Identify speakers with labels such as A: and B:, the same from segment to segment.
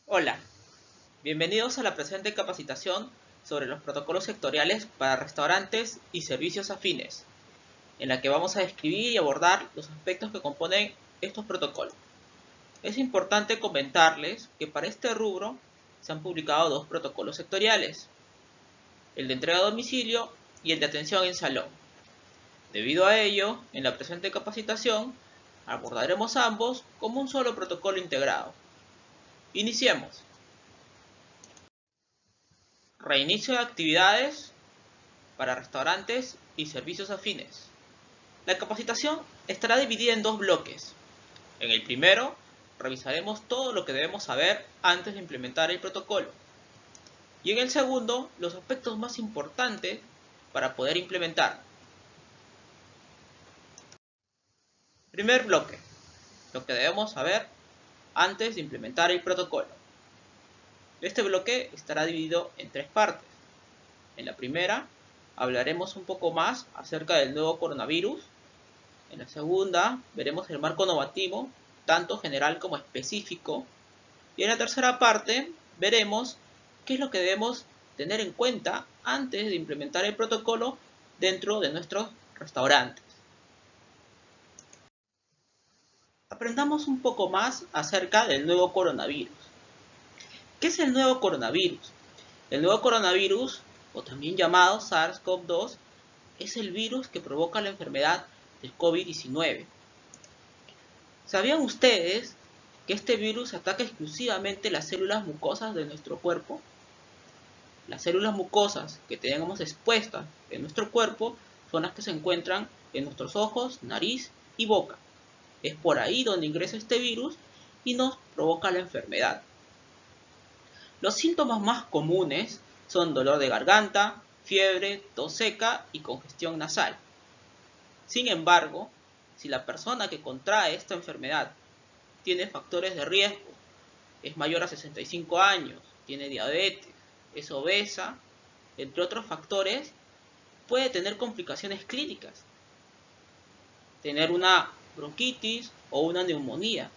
A: Hola, bienvenidos a la presente capacitación sobre los protocolos sectoriales para restaurantes y servicios afines, en la que vamos a describir y abordar los aspectos que componen estos protocolos. Es importante comentarles que para este rubro se han publicado dos protocolos sectoriales, el de entrega a domicilio y el de atención en salón. Debido a ello, en la presente capacitación abordaremos ambos como un solo protocolo integrado. Iniciemos. Reinicio de actividades para restaurantes y servicios afines. La capacitación estará dividida en dos bloques. En el primero, revisaremos todo lo que debemos saber antes de implementar el protocolo. Y en el segundo, los aspectos más importantes para poder implementar. Primer bloque, lo que debemos saber antes de implementar el protocolo. Este bloque estará dividido en tres partes. En la primera, hablaremos un poco más acerca del nuevo coronavirus. En la segunda, veremos el marco normativo, tanto general como específico. Y en la tercera parte, veremos qué es lo que debemos tener en cuenta antes de implementar el protocolo dentro de nuestros restaurantes. Aprendamos un poco más acerca del nuevo coronavirus. ¿Qué es el nuevo coronavirus? El nuevo coronavirus, o también llamado SARS-CoV-2, es el virus que provoca la enfermedad del COVID-19. ¿Sabían ustedes que este virus ataca exclusivamente las células mucosas de nuestro cuerpo? Las células mucosas que tenemos expuestas en nuestro cuerpo son las que se encuentran en nuestros ojos, nariz y boca. Es por ahí donde ingresa este virus y nos provoca la enfermedad. Los síntomas más comunes son dolor de garganta, fiebre, tos seca y congestión nasal. Sin embargo, si la persona que contrae esta enfermedad tiene factores de riesgo, es mayor a 65 años, tiene diabetes, es obesa, entre otros factores, puede tener complicaciones clínicas, tener una bronquitis o una neumonía,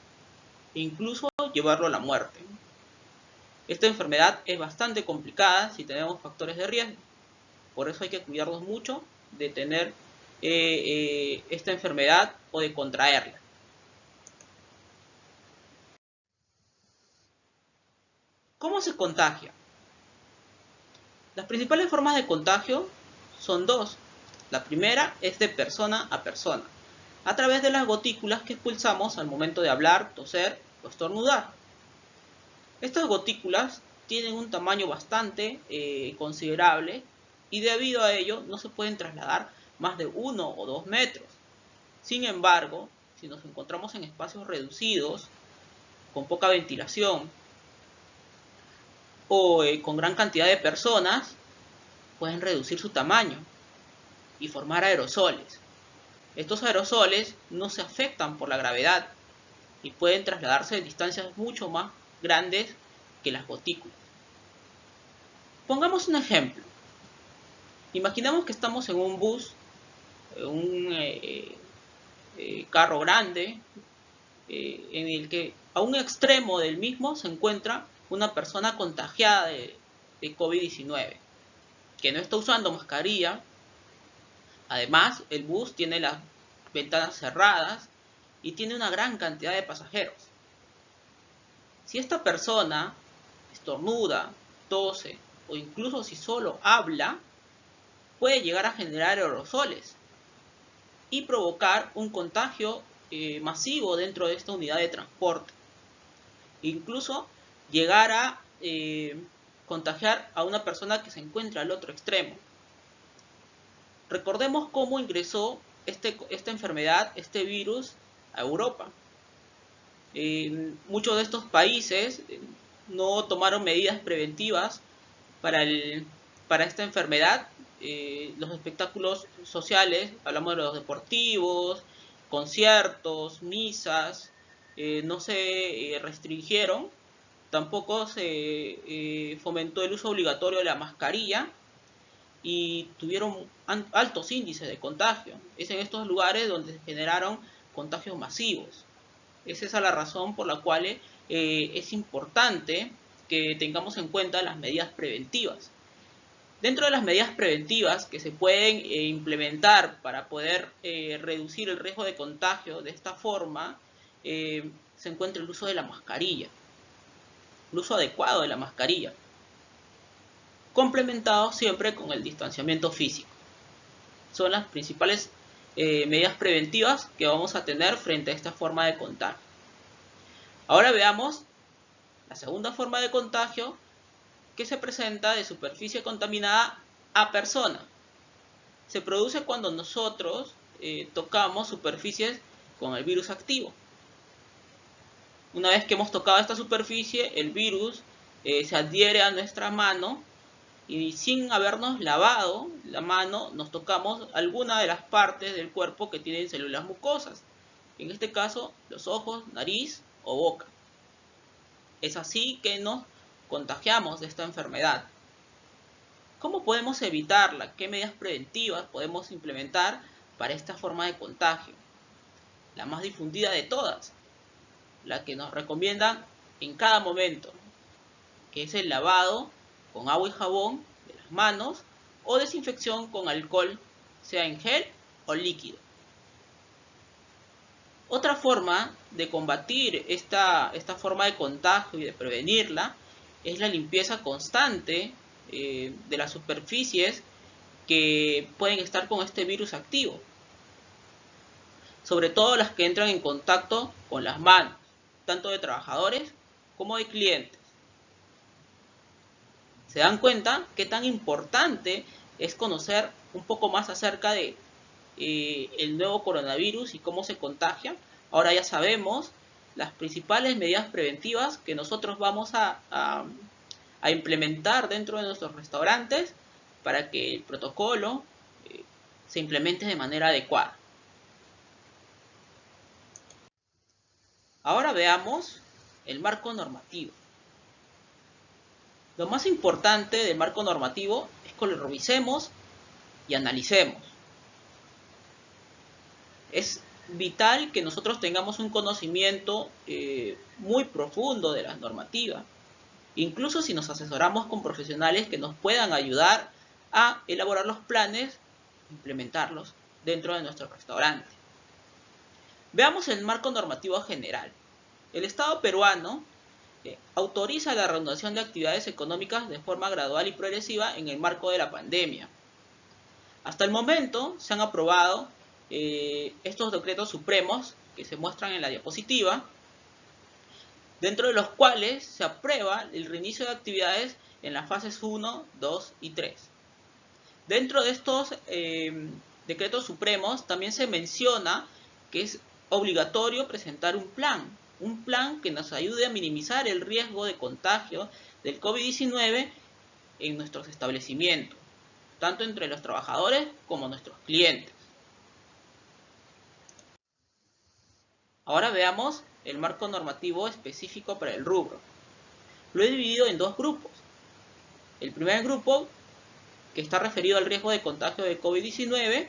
A: e incluso llevarlo a la muerte. Esta enfermedad es bastante complicada si tenemos factores de riesgo, por eso hay que cuidarnos mucho de tener esta enfermedad o de contraerla. ¿Cómo se contagia? Las principales formas de contagio son dos. La primera es de persona a persona, a través de las gotículas que expulsamos al momento de hablar, toser o estornudar. Estas gotículas tienen un tamaño bastante considerable y debido a ello no se pueden trasladar más de 1 o 2 metros. Sin embargo, si nos encontramos en espacios reducidos, con poca ventilación o con gran cantidad de personas, pueden reducir su tamaño y formar aerosoles. Estos aerosoles no se afectan por la gravedad y pueden trasladarse a distancias mucho más grandes que las gotículas. Pongamos un ejemplo. Imaginamos que estamos en un bus, un carro grande, en el que a un extremo del mismo se encuentra una persona contagiada de COVID-19, que no está usando mascarilla. Además, el bus tiene las ventanas cerradas y tiene una gran cantidad de pasajeros. Si esta persona estornuda, tose o incluso si solo habla, puede llegar a generar aerosoles y provocar un contagio masivo dentro de esta unidad de transporte. Incluso llegar a contagiar a una persona que se encuentra al otro extremo. Recordemos cómo ingresó esta enfermedad, este virus, a Europa. Muchos de estos países no tomaron medidas preventivas para esta enfermedad. Los espectáculos sociales, hablamos de los deportivos, conciertos, misas, no se restringieron. Tampoco se fomentó el uso obligatorio de la mascarilla y tuvieron altos índices de contagio. Es en estos lugares donde se generaron contagios masivos. Es esa la razón por la cual es importante que tengamos en cuenta las medidas preventivas. Dentro de las medidas preventivas que se pueden implementar para poder reducir el riesgo de contagio de esta forma, se encuentra el uso de la mascarilla, el uso adecuado de la mascarilla, complementado siempre con el distanciamiento físico. Son las principales medidas preventivas que vamos a tener frente a esta forma de contagio. Ahora veamos la segunda forma de contagio, que se presenta de superficie contaminada a persona. Se produce cuando nosotros tocamos superficies con el virus activo. Una vez que hemos tocado esta superficie, el virus se adhiere a nuestra mano y sin habernos lavado la mano nos tocamos alguna de las partes del cuerpo que tienen células mucosas. En este caso, los ojos, nariz o boca. Es así que nos contagiamos de esta enfermedad. ¿Cómo podemos evitarla? ¿Qué medidas preventivas podemos implementar para esta forma de contagio? La más difundida de todas, la que nos recomiendan en cada momento, que es el lavado con agua y jabón de las manos o desinfección con alcohol, sea en gel o líquido. Otra forma de combatir esta forma de contagio y de prevenirla es la limpieza constante de las superficies que pueden estar con este virus activo. Sobre todo las que entran en contacto con las manos, tanto de trabajadores como de clientes. ¿Se dan cuenta qué tan importante es conocer un poco más acerca de el nuevo coronavirus y cómo se contagia? Ahora ya sabemos las principales medidas preventivas que nosotros vamos a implementar dentro de nuestros restaurantes para que el protocolo se implemente de manera adecuada. Ahora veamos el marco normativo. Lo más importante del marco normativo es que lo revisemos y analicemos. Es vital que nosotros tengamos un conocimiento muy profundo de las normativas, incluso si nos asesoramos con profesionales que nos puedan ayudar a elaborar los planes e implementarlos dentro de nuestro restaurante. Veamos el marco normativo general. El Estado peruano autoriza la reanudación de actividades económicas de forma gradual y progresiva en el marco de la pandemia. Hasta el momento se han aprobado estos decretos supremos que se muestran en la diapositiva, dentro de los cuales se aprueba el reinicio de actividades en las fases 1, 2 y 3. Dentro de estos decretos supremos también se menciona que es obligatorio presentar un plan que nos ayude a minimizar el riesgo de contagio del COVID-19 en nuestros establecimientos, tanto entre los trabajadores como nuestros clientes. Ahora veamos el marco normativo específico para el rubro. Lo he dividido en dos grupos. El primer grupo, que está referido al riesgo de contagio de COVID-19,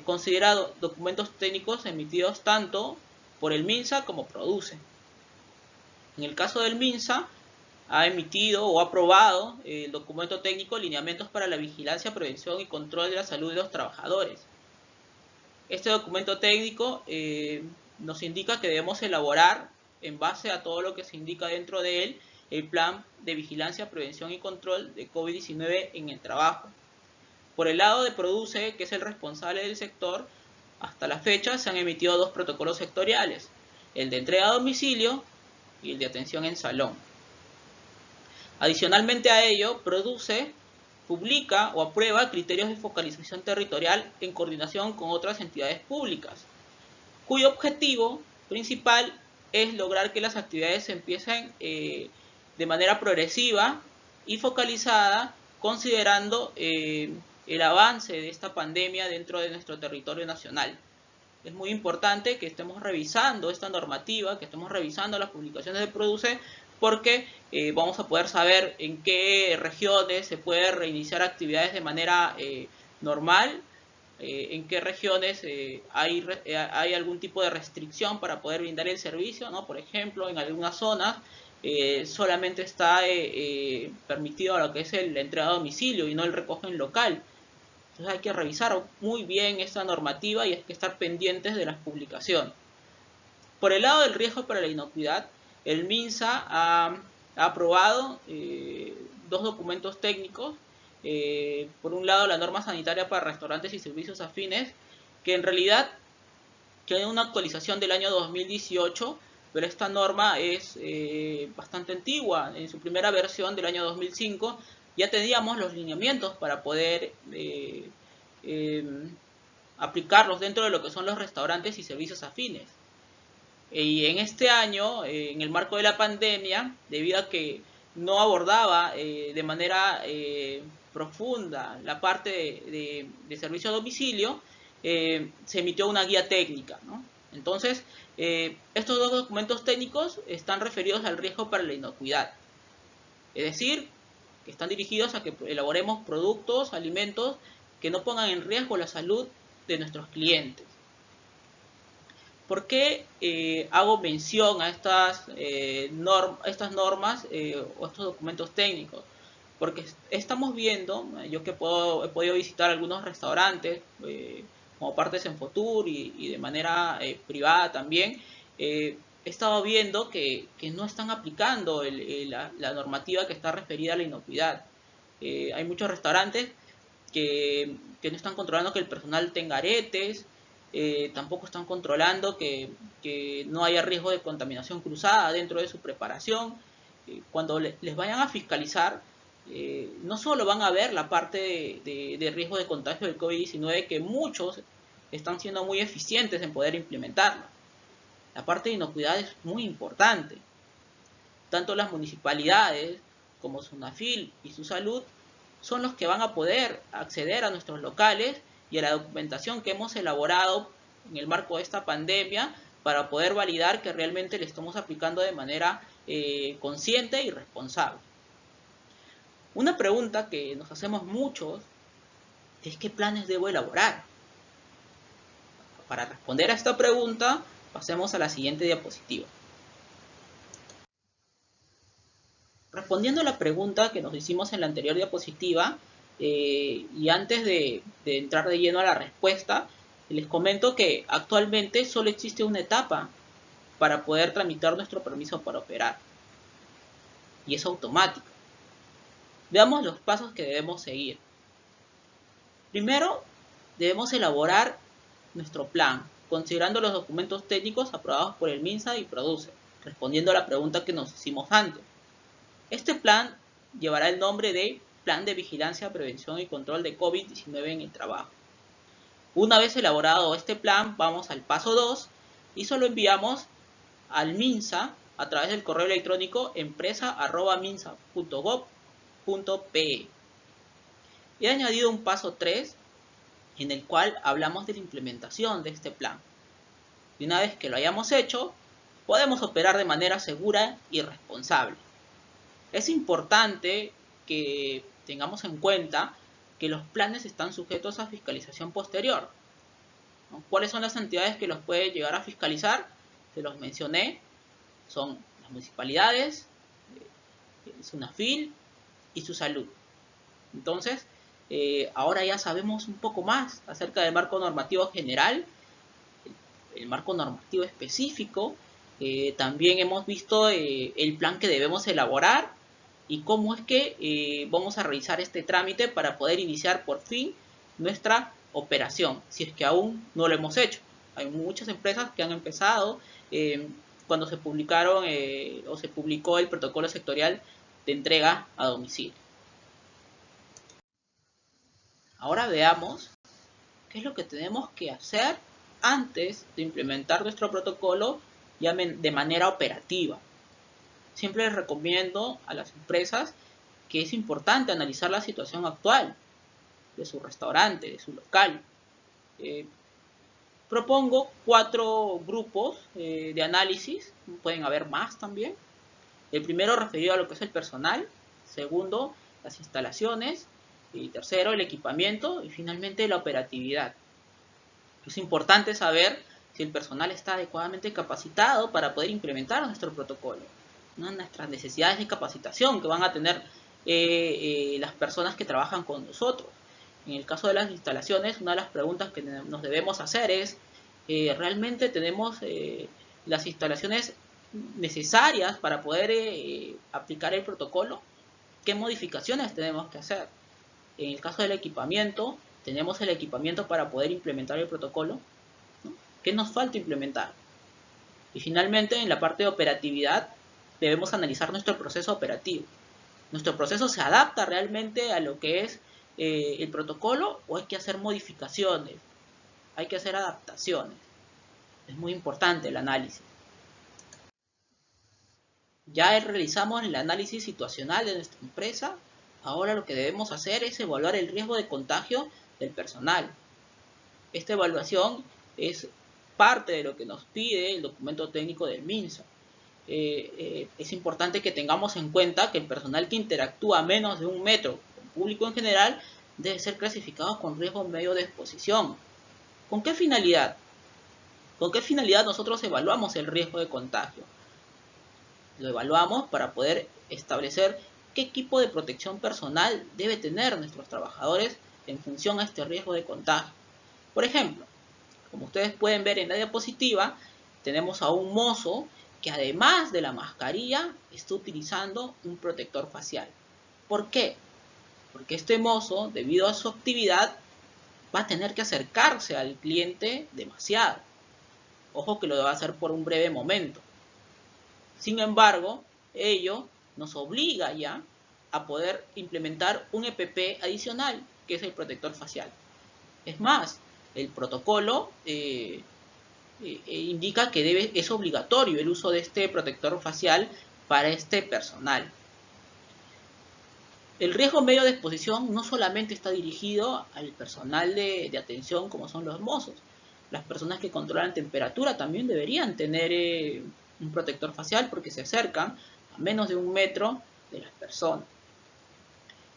A: considera documentos técnicos emitidos tanto por el MINSA como Produce. En el caso del MINSA, ha emitido o aprobado el documento técnico Lineamientos para la vigilancia, prevención y control de la salud de los trabajadores. Este documento técnico nos indica que debemos elaborar, en base a todo lo que se indica dentro de él, el plan de vigilancia, prevención y control de COVID-19 en el trabajo. Por el lado de Produce, que es el responsable del sector, hasta la fecha se han emitido dos protocolos sectoriales, el de entrega a domicilio y el de atención en salón. Adicionalmente a ello, Produce publica o aprueba criterios de focalización territorial en coordinación con otras entidades públicas, cuyo objetivo principal es lograr que las actividades empiecen de manera progresiva y focalizada, considerando el avance de esta pandemia dentro de nuestro territorio nacional. Es muy importante que estemos revisando esta normativa, que estemos revisando las publicaciones de Produce, porque vamos a poder saber en qué regiones se puede reiniciar actividades de manera normal, en qué regiones hay algún tipo de restricción para poder brindar el servicio, ¿no? Por ejemplo, en algunas zonas solamente está permitido lo que es la entrega a domicilio y no el recoge en local. Entonces hay que revisar muy bien esta normativa y hay que estar pendientes de las publicaciones. Por el lado del riesgo para la inocuidad, el MINSA ha aprobado dos documentos técnicos. Por un lado, la norma sanitaria para restaurantes y servicios afines, que en realidad tiene una actualización del año 2018, pero esta norma es bastante antigua. En su primera versión del año 2005 ya teníamos los lineamientos para poder aplicarlos dentro de lo que son los restaurantes y servicios afines. Y en este año, en el marco de la pandemia, debido a que no abordaba de manera profunda la parte de servicio a domicilio, se emitió una guía técnica, ¿no? Entonces, estos dos documentos técnicos están referidos al riesgo para la inocuidad. Es decir, que están dirigidos a que elaboremos productos, alimentos que no pongan en riesgo la salud de nuestros clientes. ¿Por qué hago mención a estas normas o estos documentos técnicos? Porque estamos viendo, yo que he podido visitar algunos restaurantes como parte de Senfotur y de manera privada también, he estado viendo que no están aplicando la normativa que está referida a la inocuidad. Hay muchos restaurantes que no están controlando que el personal tenga aretes, tampoco están controlando que no haya riesgo de contaminación cruzada dentro de su preparación. Cuando les vayan a fiscalizar, no solo van a ver la parte de riesgo de contagio del COVID-19, que muchos están siendo muy eficientes en poder implementarlo. La parte de inocuidad es muy importante. Tanto las municipalidades como SUNAFIL y su salud son los que van a poder acceder a nuestros locales y a la documentación que hemos elaborado en el marco de esta pandemia para poder validar que realmente le estamos aplicando de manera consciente y responsable. Una pregunta que nos hacemos muchos es ¿qué planes debo elaborar? Para responder a esta pregunta, pasemos a la siguiente diapositiva. Respondiendo a la pregunta que nos hicimos en la anterior diapositiva, y antes de entrar de lleno a la respuesta, les comento que actualmente solo existe una etapa para poder tramitar nuestro permiso para operar, y es automático. Veamos los pasos que debemos seguir. Primero, debemos elaborar nuestro plan, considerando los documentos técnicos aprobados por el MINSA y Producer, respondiendo a la pregunta que nos hicimos antes. Este plan llevará el nombre de Plan de Vigilancia, Prevención y Control de COVID-19 en el Trabajo. Una vez elaborado este plan, vamos al paso 2 y solo enviamos al MINSA a través del correo electrónico empresa@minsa.gov.pe. He añadido un paso 3 en el cual hablamos de la implementación de este plan. Y una vez que lo hayamos hecho, podemos operar de manera segura y responsable. Es importante que tengamos en cuenta que los planes están sujetos a fiscalización posterior, ¿no? ¿Cuáles son las entidades que los pueden llegar a fiscalizar? Se los mencioné, son las municipalidades, SUNAFIL y su salud. Entonces, ahora ya sabemos un poco más acerca del marco normativo general, el marco normativo específico. También hemos visto el plan que debemos elaborar y cómo es que vamos a realizar este trámite para poder iniciar por fin nuestra operación, si es que aún no lo hemos hecho. Hay muchas empresas que han empezado cuando se publicaron o se publicó el protocolo sectorial de entrega a domicilio. Ahora veamos qué es lo que tenemos que hacer antes de implementar nuestro protocolo ya de manera operativa. Siempre les recomiendo a las empresas que es importante analizar la situación actual de su restaurante, de su local. Propongo 4 grupos de análisis, pueden haber más también. El primero referido a lo que es el personal, segundo, las instalaciones, y tercero, el equipamiento y finalmente la operatividad. Es importante saber si el personal está adecuadamente capacitado para poder implementar nuestro protocolo, ¿no? Nuestras necesidades de capacitación que van a tener las personas que trabajan con nosotros. En el caso de las instalaciones, una de las preguntas que nos debemos hacer es, ¿realmente tenemos las instalaciones necesarias para poder aplicar el protocolo? ¿Qué modificaciones tenemos que hacer? En el caso del equipamiento, ¿tenemos el equipamiento para poder implementar el protocolo? ¿No? ¿Qué nos falta implementar? Y finalmente, en la parte de operatividad, debemos analizar nuestro proceso operativo. ¿Nuestro proceso se adapta realmente a lo que es el protocolo o hay que hacer modificaciones? Hay que hacer adaptaciones. Es muy importante el análisis. Ya realizamos el análisis situacional de nuestra empresa. Ahora lo que debemos hacer es evaluar el riesgo de contagio del personal. Esta evaluación es parte de lo que nos pide el documento técnico del MINSA. Es importante que tengamos en cuenta que el personal que interactúa a menos de 1 metro con el público en general debe ser clasificado con riesgo medio de exposición. ¿Con qué finalidad? ¿Con qué finalidad nosotros evaluamos el riesgo de contagio? Lo evaluamos para poder establecer qué equipo de protección personal debe tener nuestros trabajadores en función a este riesgo de contagio. Por ejemplo, como ustedes pueden ver en la diapositiva, tenemos a un mozo que además de la mascarilla está utilizando un protector facial. ¿Por qué? Porque este mozo, debido a su actividad, va a tener que acercarse al cliente demasiado. Ojo que lo va a hacer por un breve momento. Sin embargo, ello nos obliga ya a poder implementar un EPP adicional, que es el protector facial. Es más, el protocolo indica que es obligatorio el uso de este protector facial para este personal. El riesgo medio de exposición no solamente está dirigido al personal de atención como son los mozos. Las personas que controlan temperatura también deberían tener un protector facial porque se acercan a menos de 1 metro de las personas.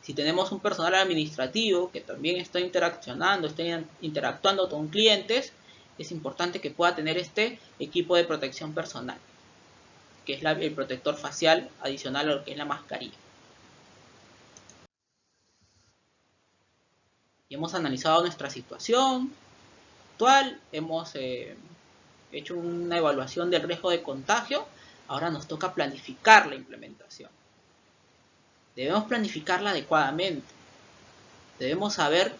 A: Si tenemos un personal administrativo que también está interactuando con clientes, es importante que pueda tener este equipo de protección personal, que es el protector facial adicional a lo que es la mascarilla. Y hemos analizado nuestra situación actual, hemos hecho una evaluación del riesgo de contagio. Ahora nos toca planificar la implementación. Debemos planificarla adecuadamente. Debemos saber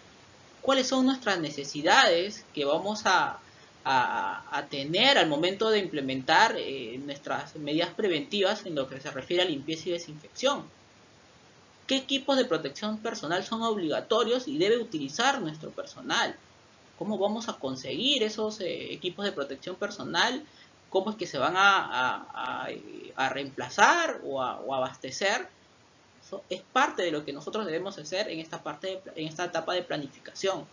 A: cuáles son nuestras necesidades que vamos a tener al momento de implementar nuestras medidas preventivas en lo que se refiere a limpieza y desinfección. ¿Qué equipos de protección personal son obligatorios y debe utilizar nuestro personal? ¿Cómo vamos a conseguir esos equipos de protección personal? ¿Cómo es que se van a reemplazar o a abastecer? Eso es parte de lo que nosotros debemos hacer en esta etapa de planificación.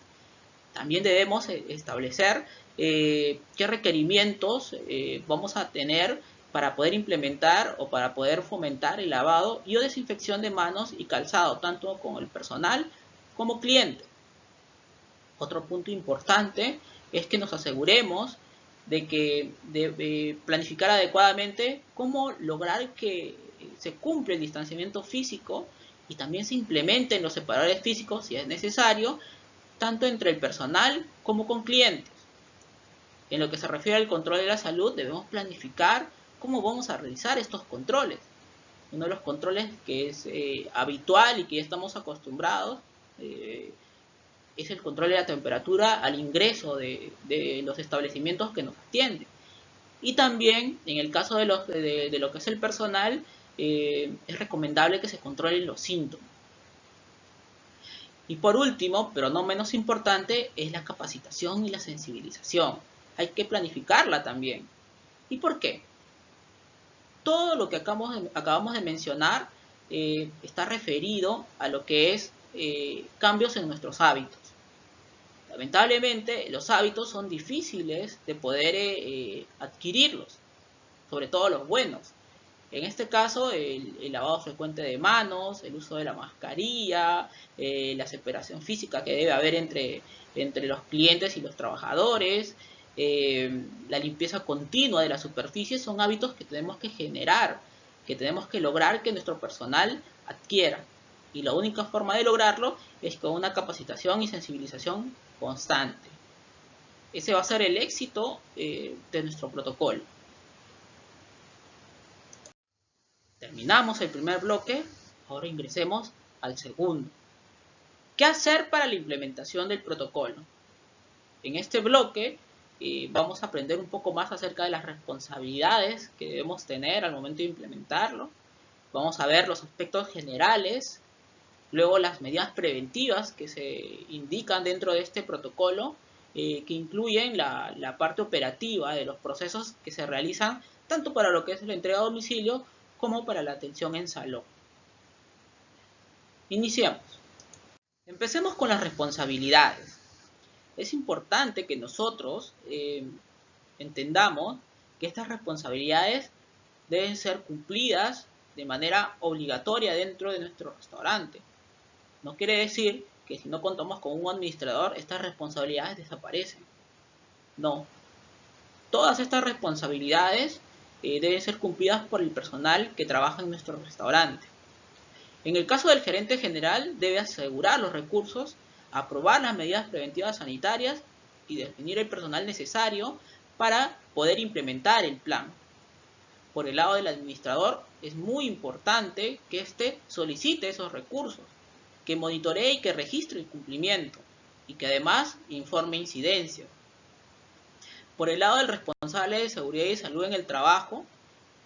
A: También debemos establecer qué requerimientos vamos a tener para poder implementar o para poder fomentar el lavado y o desinfección de manos y calzado, tanto con el personal como cliente. Otro punto importante es que nos aseguremos de planificar adecuadamente cómo lograr que se cumpla el distanciamiento físico y también se implementen los separadores físicos si es necesario, tanto entre el personal como con clientes. En lo que se refiere al control de la salud, debemos planificar cómo vamos a realizar estos controles. Uno de los controles que es habitual y que ya estamos acostumbrados es el control de la temperatura al ingreso de los establecimientos que nos atienden. Y también, en el caso de lo que es el personal, es recomendable que se controlen los síntomas. Y por último, pero no menos importante, es la capacitación y la sensibilización. Hay que planificarla también. ¿Y por qué? Todo lo que acabamos de mencionar está referido a lo que es cambios en nuestros hábitos. Lamentablemente, los hábitos son difíciles de poder adquirirlos, sobre todo los buenos. En este caso, el lavado frecuente de manos, el uso de la mascarilla, la separación física que debe haber entre los clientes y los trabajadores, la limpieza continua de la superficie son hábitos que tenemos que generar, que tenemos que lograr que nuestro personal adquiera. Y la única forma de lograrlo es con una capacitación y sensibilización constante. Ese va a ser el éxito de nuestro protocolo. Terminamos el primer bloque, ahora ingresemos al segundo. ¿Qué hacer para la implementación del protocolo? En este bloque vamos a aprender un poco más acerca de las responsabilidades que debemos tener al momento de implementarlo. Vamos a ver los aspectos generales, luego las medidas preventivas que se indican dentro de este protocolo, que incluyen la parte operativa de los procesos que se realizan tanto para lo que es la entrega a domicilio como para la atención en salón. Iniciemos. Empecemos con las responsabilidades. Es importante que nosotros entendamos que estas responsabilidades deben ser cumplidas de manera obligatoria dentro de nuestro restaurante. No quiere decir que si no contamos con un administrador, estas responsabilidades desaparecen. No. Todas estas responsabilidades deben ser cumplidas por el personal que trabaja en nuestro restaurante. En el caso del gerente general, debe asegurar los recursos, aprobar las medidas preventivas sanitarias y definir el personal necesario para poder implementar el plan. Por el lado del administrador, es muy importante que éste solicite esos recursos, que monitoree y que registre el cumplimiento y que además informe incidencias. Por el lado del responsable de seguridad y salud en el trabajo,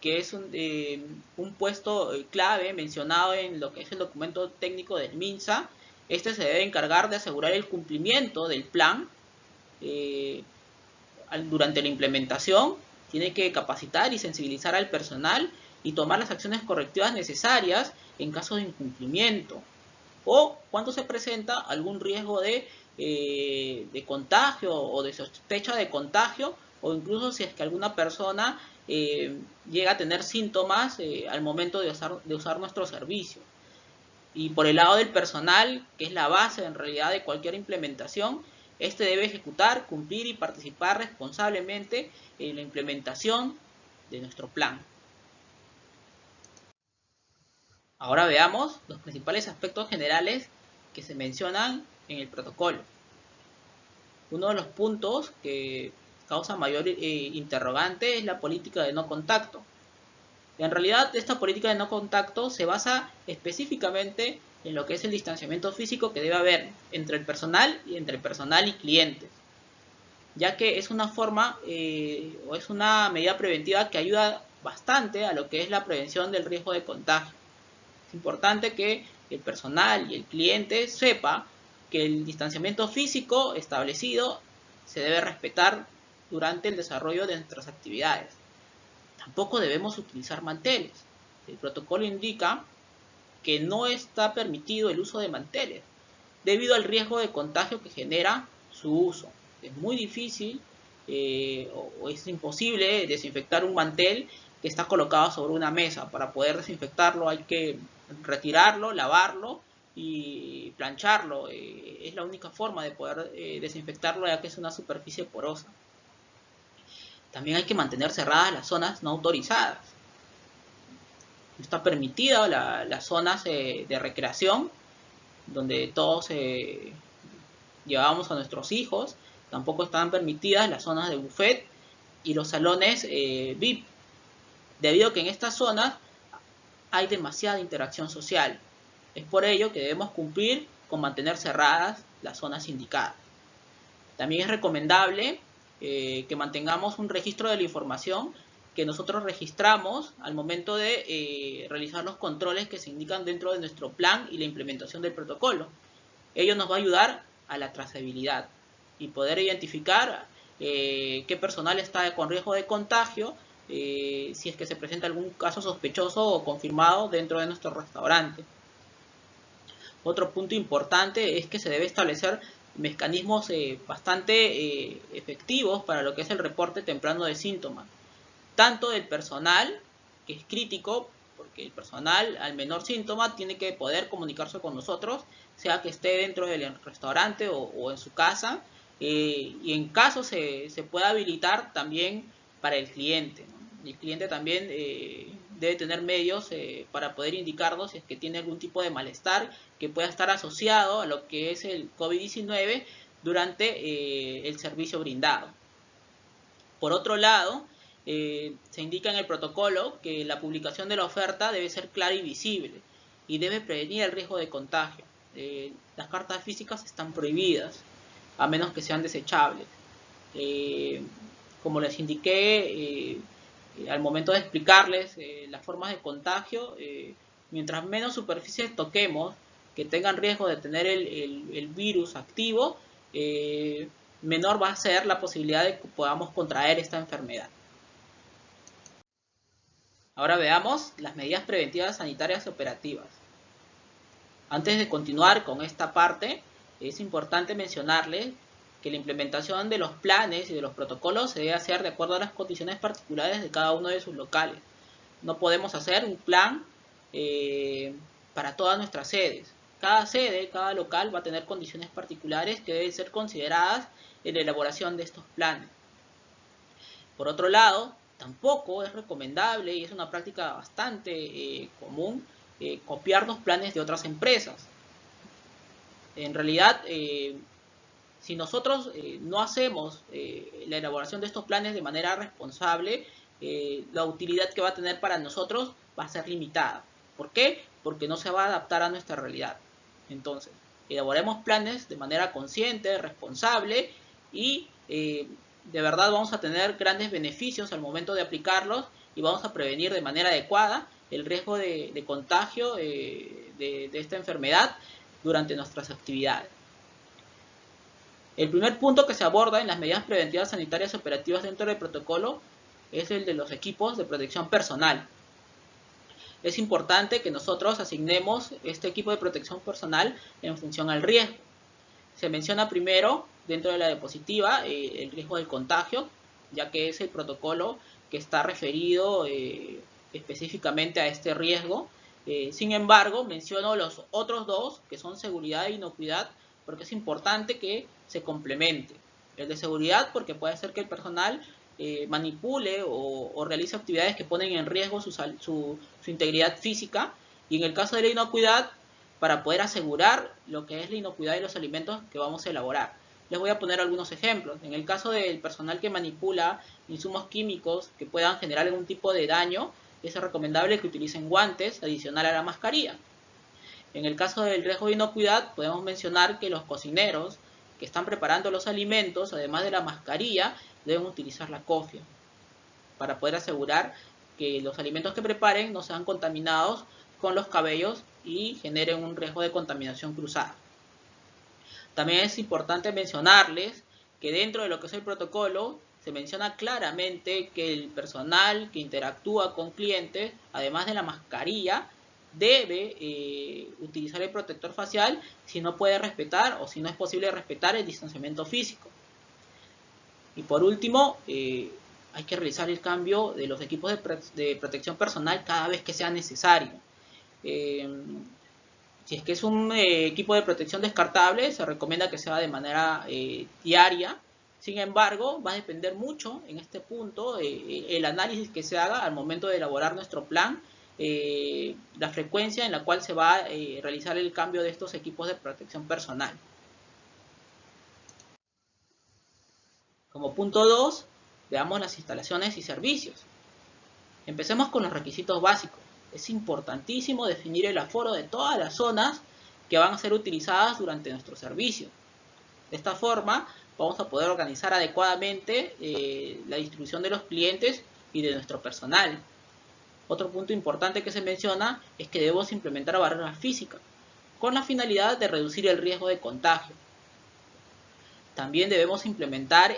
A: que es un puesto clave mencionado en lo que es el documento técnico del MINSA, este se debe encargar de asegurar el cumplimiento del plan durante la implementación. Tiene que capacitar y sensibilizar al personal y tomar las acciones correctivas necesarias en caso de incumplimiento o cuando se presenta algún riesgo de contagio o de sospecha de contagio, o incluso si es que alguna persona llega a tener síntomas al momento de usar nuestro servicio. Y por el lado del personal, que es la base en realidad de cualquier implementación, este debe ejecutar, cumplir y participar responsablemente en la implementación de nuestro plan. Ahora veamos los principales aspectos generales que se mencionan en el protocolo. Uno de los puntos que causa mayor interrogante es la política de no contacto. En realidad, esta política de no contacto se basa específicamente en lo que es el distanciamiento físico que debe haber entre el personal y clientes, ya que es una forma o es una medida preventiva que ayuda bastante a lo que es la prevención del riesgo de contagio. Es importante que el personal y el cliente sepa que el distanciamiento físico establecido se debe respetar durante el desarrollo de nuestras actividades. Tampoco debemos utilizar manteles. El protocolo indica que no está permitido el uso de manteles debido al riesgo de contagio que genera su uso. Es muy difícil o es imposible desinfectar un mantel que está colocado sobre una mesa. Para poder desinfectarlo hay que retirarlo, lavarlo y plancharlo. Es la única forma de poder desinfectarlo, ya que es una superficie porosa. También hay que mantener cerradas las zonas no autorizadas. No está permitida las zonas de recreación, donde todos llevábamos a nuestros hijos. Tampoco están permitidas las zonas de buffet y los salones VIP, debido a que en estas zonas hay demasiada interacción social. Es por ello que debemos cumplir con mantener cerradas las zonas indicadas. También es recomendable que mantengamos un registro de la información que nosotros registramos al momento de realizar los controles que se indican dentro de nuestro plan y la implementación del protocolo. Ello nos va a ayudar a la trazabilidad y poder identificar qué personal está con riesgo de contagio, si es que se presenta algún caso sospechoso o confirmado dentro de nuestro restaurante. Otro punto importante es que se debe establecer mecanismos bastante efectivos para lo que es el reporte temprano de síntomas, tanto del personal que es crítico, porque el personal al menor síntoma tiene que poder comunicarse con nosotros, sea que esté dentro del restaurante o en su casa, y en caso se pueda habilitar también para el cliente, ¿no? El cliente también debe tener medios para poder indicarnos si es que tiene algún tipo de malestar que pueda estar asociado a lo que es el COVID-19 durante el servicio brindado. Por otro lado, se indica en el protocolo que la publicación de la oferta debe ser clara y visible y debe prevenir el riesgo de contagio. Las cartas físicas están prohibidas, a menos que sean desechables. Como les indiqué al momento de explicarles las formas de contagio, mientras menos superficies toquemos que tengan riesgo de tener el virus activo, menor va a ser la posibilidad de que podamos contraer esta enfermedad. Ahora veamos las medidas preventivas sanitarias y operativas. Antes de continuar con esta parte, es importante mencionarles que la implementación de los planes y de los protocolos se debe hacer de acuerdo a las condiciones particulares de cada uno de sus locales. No podemos hacer un plan para todas nuestras sedes. Cada sede, cada local va a tener condiciones particulares que deben ser consideradas en la elaboración de estos planes. Por otro lado, tampoco es recomendable, y es una práctica bastante común, copiar los planes de otras empresas. En realidad, si nosotros no hacemos la elaboración de estos planes de manera responsable, la utilidad que va a tener para nosotros va a ser limitada. ¿Por qué? Porque no se va a adaptar a nuestra realidad. Entonces, elaboremos planes de manera consciente, responsable y de verdad vamos a tener grandes beneficios al momento de aplicarlos y vamos a prevenir de manera adecuada el riesgo de contagio de esta enfermedad durante nuestras actividades. El primer punto que se aborda en las medidas preventivas sanitarias operativas dentro del protocolo es el de los equipos de protección personal. Es importante que nosotros asignemos este equipo de protección personal en función al riesgo. Se menciona primero, dentro de la diapositiva, el riesgo del contagio, ya que es el protocolo que está referido específicamente a este riesgo. Sin embargo, menciono los otros dos, que son seguridad e inocuidad, porque es importante que se complemente. El de seguridad, porque puede ser que el personal manipule o realice actividades que ponen en riesgo su integridad física, y en el caso de la inocuidad, para poder asegurar lo que es la inocuidad de los alimentos que vamos a elaborar. Les voy a poner algunos ejemplos. En el caso del personal que manipula insumos químicos que puedan generar algún tipo de daño, es recomendable que utilicen guantes adicional a la mascarilla. En el caso del riesgo de inocuidad, podemos mencionar que los cocineros que están preparando los alimentos, además de la mascarilla, deben utilizar la cofia para poder asegurar que los alimentos que preparen no sean contaminados con los cabellos y generen un riesgo de contaminación cruzada. También es importante mencionarles que dentro de lo que es el protocolo se menciona claramente que el personal que interactúa con clientes, además de la mascarilla, debe utilizar el protector facial si no puede respetar o si no es posible respetar el distanciamiento físico. Y por último, hay que realizar el cambio de los equipos de protección personal cada vez que sea necesario. Si es que es un equipo de protección descartable, se recomienda que sea de manera diaria. Sin embargo, va a depender mucho en este punto el análisis que se haga al momento de elaborar nuestro plan, la frecuencia en la cual se va a realizar el cambio de estos equipos de protección personal. Como punto 2, veamos las instalaciones y servicios. Empecemos con los requisitos básicos. Es importantísimo definir el aforo de todas las zonas que van a ser utilizadas durante nuestro servicio. De esta forma, vamos a poder organizar adecuadamente la distribución de los clientes y de nuestro personal. Otro punto importante que se menciona es que debemos implementar barreras físicas con la finalidad de reducir el riesgo de contagio. También debemos implementar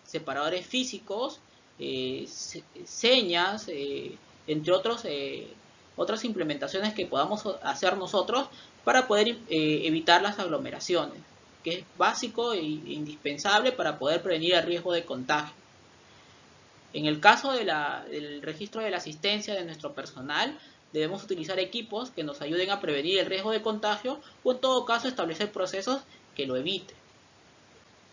A: separadores físicos, señas, entre otras implementaciones que podamos hacer nosotros para poder evitar las aglomeraciones, que es básico e indispensable para poder prevenir el riesgo de contagio. En el caso del registro de la asistencia de nuestro personal, debemos utilizar equipos que nos ayuden a prevenir el riesgo de contagio o en todo caso establecer procesos que lo eviten.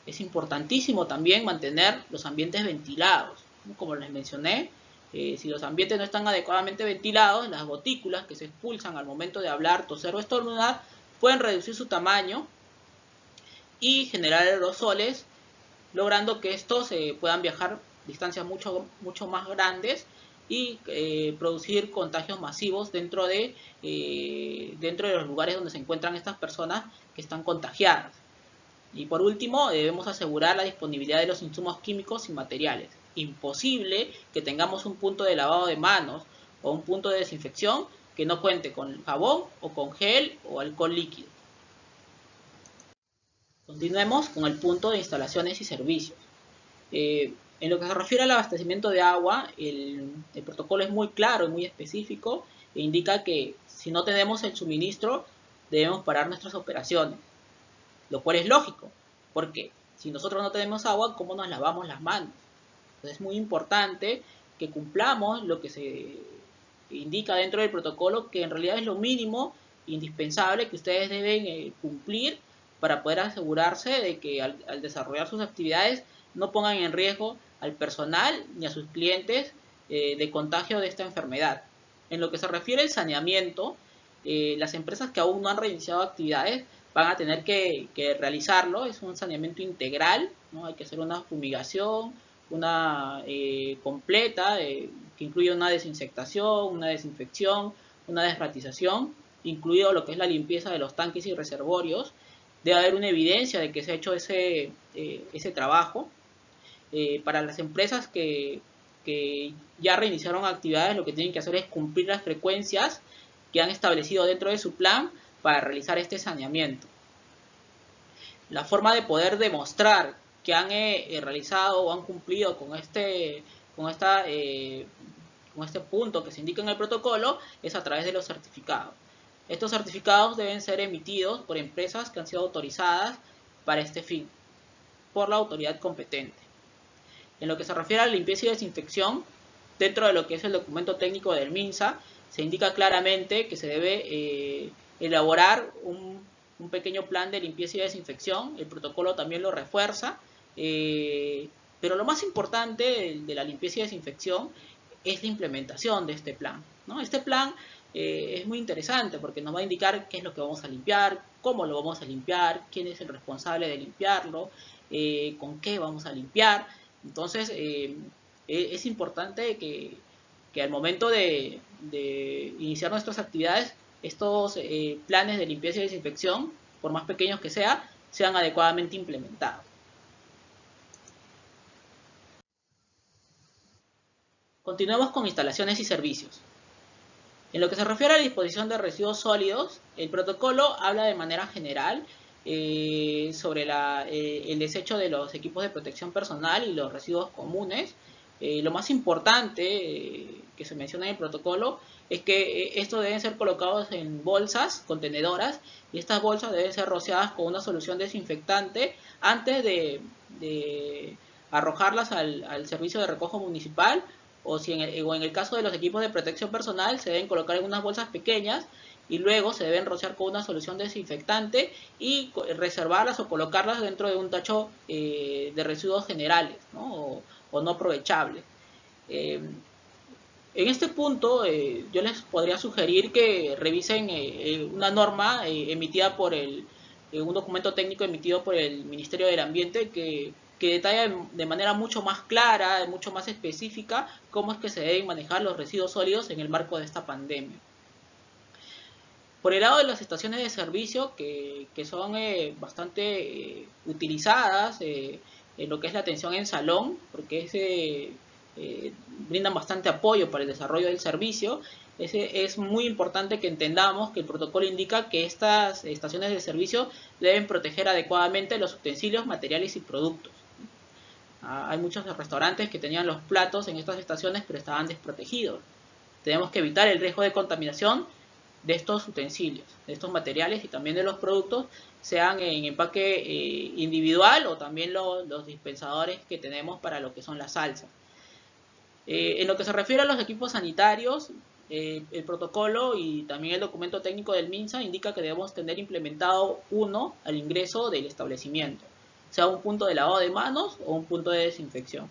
A: Es importantísimo también mantener los ambientes ventilados. Como les mencioné, si los ambientes no están adecuadamente ventilados, las gotículas que se expulsan al momento de hablar, toser o estornudar pueden reducir su tamaño y generar aerosoles, logrando que estos puedan viajar distancias mucho más grandes y producir contagios masivos dentro de los lugares donde se encuentran estas personas que están contagiadas. Y por último, debemos asegurar la disponibilidad de los insumos químicos y materiales. Imposible que tengamos un punto de lavado de manos o un punto de desinfección que no cuente con jabón o con gel o alcohol líquido. Continuemos con el punto de instalaciones y servicios. En lo que se refiere al abastecimiento de agua, el protocolo es muy claro y muy específico e indica que si no tenemos el suministro, debemos parar nuestras operaciones. Lo cual es lógico, porque si nosotros no tenemos agua, ¿cómo nos lavamos las manos? Entonces es muy importante que cumplamos lo que se indica dentro del protocolo, que en realidad es lo mínimo indispensable que ustedes deben cumplir para poder asegurarse de que al desarrollar sus actividades no pongan en riesgo al personal ni a sus clientes de contagio de esta enfermedad. En lo que se refiere al saneamiento, las empresas que aún no han reiniciado actividades van a tener que realizarlo. Es un saneamiento integral, ¿no? Hay que hacer una fumigación, una completa, que incluye una desinfectación, una desinfección, una desratización, incluido lo que es la limpieza de los tanques y reservorios. Debe haber una evidencia de que se ha hecho ese trabajo. Para las empresas que ya reiniciaron actividades, lo que tienen que hacer es cumplir las frecuencias que han establecido dentro de su plan para realizar este saneamiento. La forma de poder demostrar que han realizado o han cumplido con este punto que se indica en el protocolo es a través de los certificados. Estos certificados deben ser emitidos por empresas que han sido autorizadas para este fin por la autoridad competente. En lo que se refiere a la limpieza y desinfección, dentro de lo que es el documento técnico del MINSA, se indica claramente que se debe elaborar un pequeño plan de limpieza y desinfección. El protocolo también lo refuerza, pero lo más importante de la limpieza y desinfección es la implementación de este plan, ¿no? Este plan es muy interesante porque nos va a indicar qué es lo que vamos a limpiar, cómo lo vamos a limpiar, quién es el responsable de limpiarlo, con qué vamos a limpiar. Entonces, es importante que al momento de iniciar nuestras actividades, estos planes de limpieza y desinfección, por más pequeños que sean adecuadamente implementados. Continuemos con instalaciones y servicios. En lo que se refiere a la disposición de residuos sólidos, el protocolo habla de manera general sobre el desecho de los equipos de protección personal y los residuos comunes. Lo más importante que se menciona en el protocolo es que estos deben ser colocados en bolsas contenedoras y estas bolsas deben ser rociadas con una solución desinfectante antes de arrojarlas al servicio de recojo municipal, o si en el caso de los equipos de protección personal se deben colocar en unas bolsas pequeñas y luego se deben rociar con una solución desinfectante y reservarlas o colocarlas dentro de un tacho de residuos generales, ¿no? O no aprovechables. En este punto yo les podría sugerir que revisen una norma emitida por un documento técnico emitido por el Ministerio del Ambiente que detalla de manera mucho más clara, mucho más específica, cómo es que se deben manejar los residuos sólidos en el marco de esta pandemia. Por el lado de las estaciones de servicio, que son bastante utilizadas en lo que es la atención en salón, porque brindan bastante apoyo para el desarrollo del servicio, es muy importante que entendamos que el protocolo indica que estas estaciones de servicio deben proteger adecuadamente los utensilios, materiales y productos. Hay muchos restaurantes que tenían los platos en estas estaciones pero estaban desprotegidos. Tenemos que evitar el riesgo de contaminación de estos utensilios, de estos materiales y también de los productos, sean en empaque individual o también los dispensadores que tenemos para lo que son las salsas. En lo que se refiere a los equipos sanitarios, el protocolo y también el documento técnico del MINSA indica que debemos tener implementado uno al ingreso del establecimiento, sea un punto de lavado de manos o un punto de desinfección.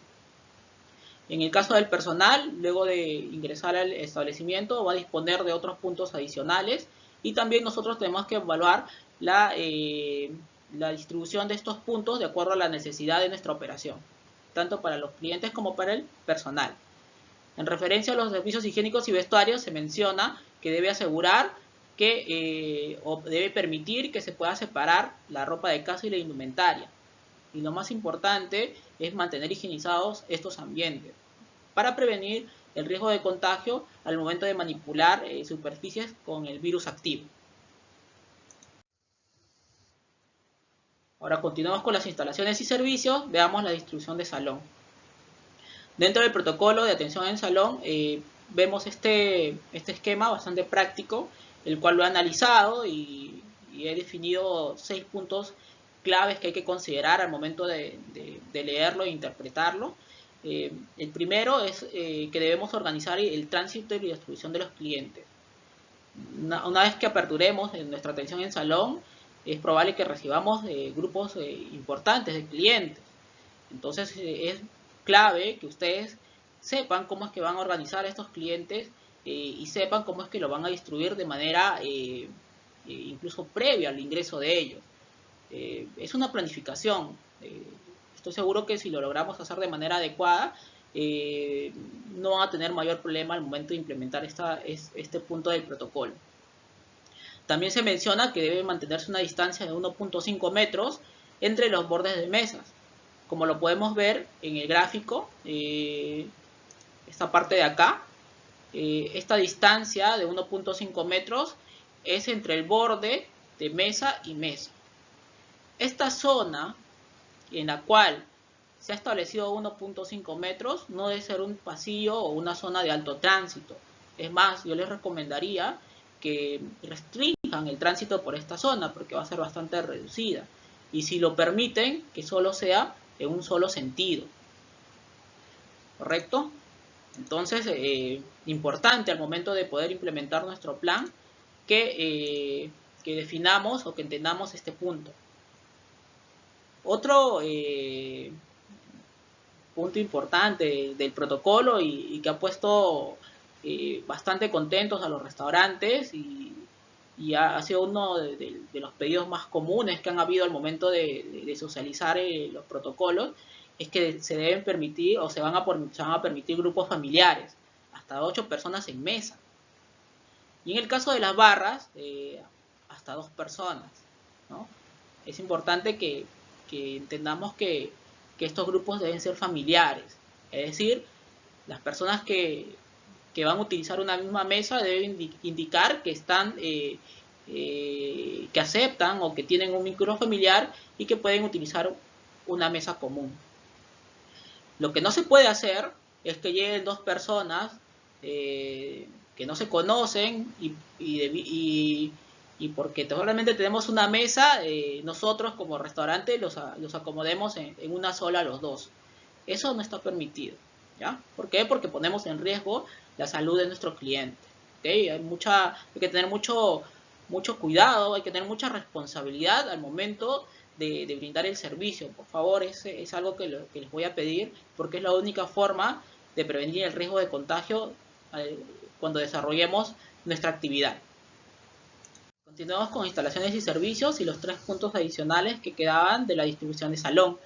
A: En el caso del personal, luego de ingresar al establecimiento, va a disponer de otros puntos adicionales y también nosotros tenemos que evaluar la distribución de estos puntos de acuerdo a la necesidad de nuestra operación, tanto para los clientes como para el personal. En referencia a los servicios higiénicos y vestuarios, se menciona que debe asegurar que o debe permitir que se pueda separar la ropa de casa y la indumentaria. Y lo más importante es mantener higienizados estos ambientes para prevenir el riesgo de contagio al momento de manipular superficies con el virus activo. Ahora continuamos con las instalaciones y servicios, veamos la distribución de salón. Dentro del protocolo de atención en salón vemos este esquema bastante práctico, el cual lo he analizado y he definido 6 puntos claves que hay que considerar al momento de leerlo e interpretarlo. El primero es que debemos organizar el tránsito y la distribución de los clientes. Una vez que aperturemos nuestra atención en salón, es probable que recibamos grupos importantes de clientes. Entonces es clave que ustedes sepan cómo es que van a organizar a estos clientes y sepan cómo es que lo van a distribuir de manera incluso previa al ingreso de ellos. Es una planificación. Estoy seguro que si lo logramos hacer de manera adecuada, no van a tener mayor problema al momento de implementar este punto del protocolo. También se menciona que debe mantenerse una distancia de 1.5 metros entre los bordes de mesas. Como lo podemos ver en el gráfico, esta parte de acá, esta distancia de 1.5 metros es entre el borde de mesa y mesa. Esta zona en la cual se ha establecido 1.5 metros no debe ser un pasillo o una zona de alto tránsito. Es más, yo les recomendaría que restrinjan el tránsito por esta zona porque va a ser bastante reducida. Y si lo permiten, que solo sea en un solo sentido. ¿Correcto? Entonces, importante al momento de poder implementar nuestro plan que definamos o que entendamos este punto. Otro punto importante del protocolo y que ha puesto bastante contentos a los restaurantes y ha sido uno de los pedidos más comunes que han habido al momento de socializar los protocolos, es que se deben permitir o se van a permitir grupos familiares, hasta 8 personas en mesa. Y en el caso de las barras, hasta 2 personas, ¿no? Es importante que entendamos que estos grupos deben ser familiares, es decir, las personas que van a utilizar una misma mesa deben indicar que están que aceptan o que tienen un vínculo familiar y que pueden utilizar una mesa común. Lo que no se puede hacer es que lleguen 2 personas que no se conocen y porque solamente tenemos una mesa, nosotros como restaurante los acomodemos en una sola los 2. Eso no está permitido, ¿ya? ¿Por qué? Porque ponemos en riesgo la salud de nuestro cliente. ¿Okay? Hay que tener mucho cuidado, hay que tener mucha responsabilidad al momento de brindar el servicio. Por favor, es algo que les voy a pedir porque es la única forma de prevenir el riesgo de contagio cuando desarrollemos nuestra actividad. Continuamos con instalaciones y servicios y los 3 puntos adicionales que quedaban de la distribución de salón.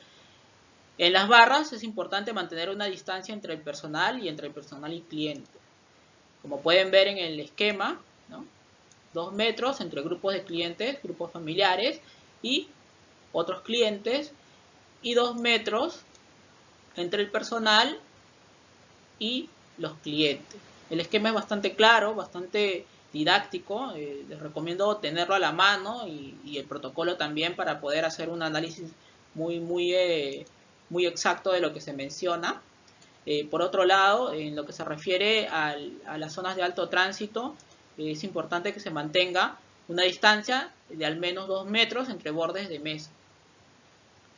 A: En las barras es importante mantener una distancia entre el personal y cliente. Como pueden ver en el esquema, ¿no? 2 metros entre grupos de clientes, grupos familiares y otros clientes, y 2 metros entre el personal y los clientes. El esquema es bastante claro, bastante didáctico, les recomiendo tenerlo a la mano y el protocolo también para poder hacer un análisis muy exacto de lo que se menciona. Por otro lado, en lo que se refiere a las zonas de alto tránsito, es importante que se mantenga una distancia de al menos 2 metros entre bordes de mesa.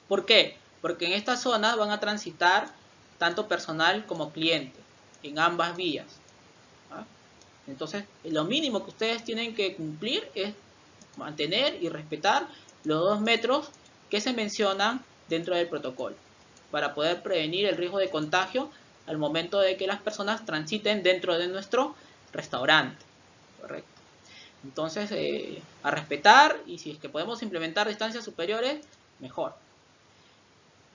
A: ¿Por qué? Porque en estas zonas van a transitar tanto personal como cliente. en ambas vías. ¿Ah? Entonces, lo mínimo que ustedes tienen que cumplir es mantener y respetar los 2 metros que se mencionan dentro del protocolo para poder prevenir el riesgo de contagio al momento de que las personas transiten dentro de nuestro restaurante. Correcto. Entonces, a respetar, y si es que podemos implementar distancias superiores, mejor.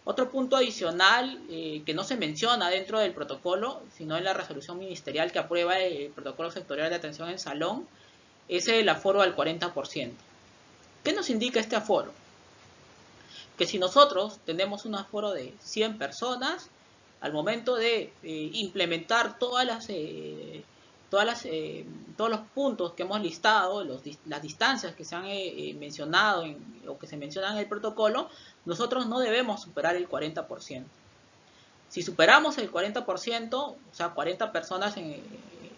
A: Otro punto adicional que no se menciona dentro del protocolo, sino en la resolución ministerial que aprueba el protocolo sectorial de atención en salón, es el aforo al 40%. ¿Qué nos indica este aforo? Que si nosotros tenemos un aforo de 100 personas, al momento de implementar todos los puntos que hemos listado, las distancias que se han mencionado o que se mencionan en el protocolo, nosotros no debemos superar el 40%. Si superamos el 40%, o sea, 40 personas en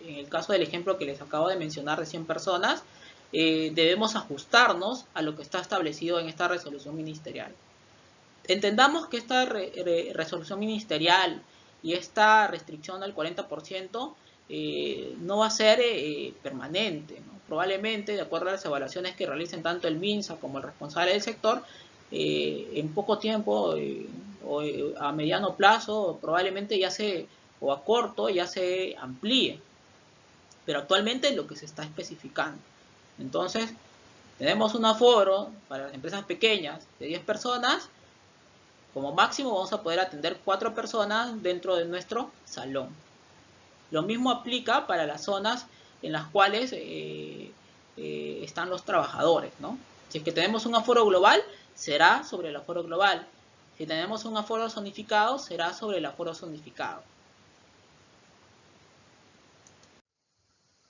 A: el caso del ejemplo que les acabo de mencionar de 100 personas, debemos ajustarnos a lo que está establecido en esta resolución ministerial. Entendamos que esta resolución ministerial y esta restricción al 40% no va a ser permanente, ¿no? Probablemente, de acuerdo a las evaluaciones que realicen tanto el MINSA como el responsable del sector, en poco tiempo o a mediano plazo probablemente o a corto ya se amplíe, pero actualmente es lo que se está especificando. Entonces, tenemos un aforo para las empresas pequeñas de 10 personas, como máximo vamos a poder atender 4 personas dentro de nuestro salón. Lo mismo aplica para las zonas en las cuales están los trabajadores, ¿no? Si es que tenemos un aforo global, será sobre el aforo global. Si tenemos un aforo zonificado, será sobre el aforo zonificado.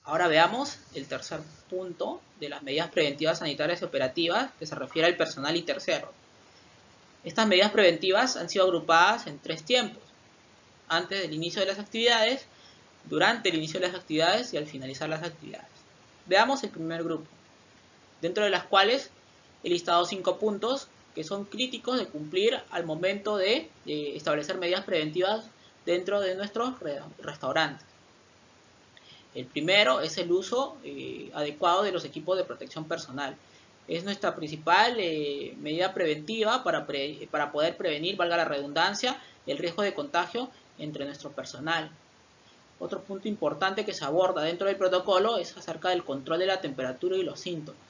A: Ahora veamos el tercer punto de las medidas preventivas sanitarias y operativas que se refiere al personal y terceros. Estas medidas preventivas han sido agrupadas en 3 tiempos: antes del inicio de las actividades, durante el inicio de las actividades y al finalizar las actividades. Veamos el primer grupo, dentro de las cuales he listado 5 puntos que son críticos de cumplir al momento de establecer medidas preventivas dentro de nuestros restaurantes. El primero es el uso adecuado de los equipos de protección personal. Es nuestra principal medida preventiva para poder prevenir, valga la redundancia, el riesgo de contagio entre nuestro personal. Otro punto importante que se aborda dentro del protocolo es acerca del control de la temperatura y los síntomas,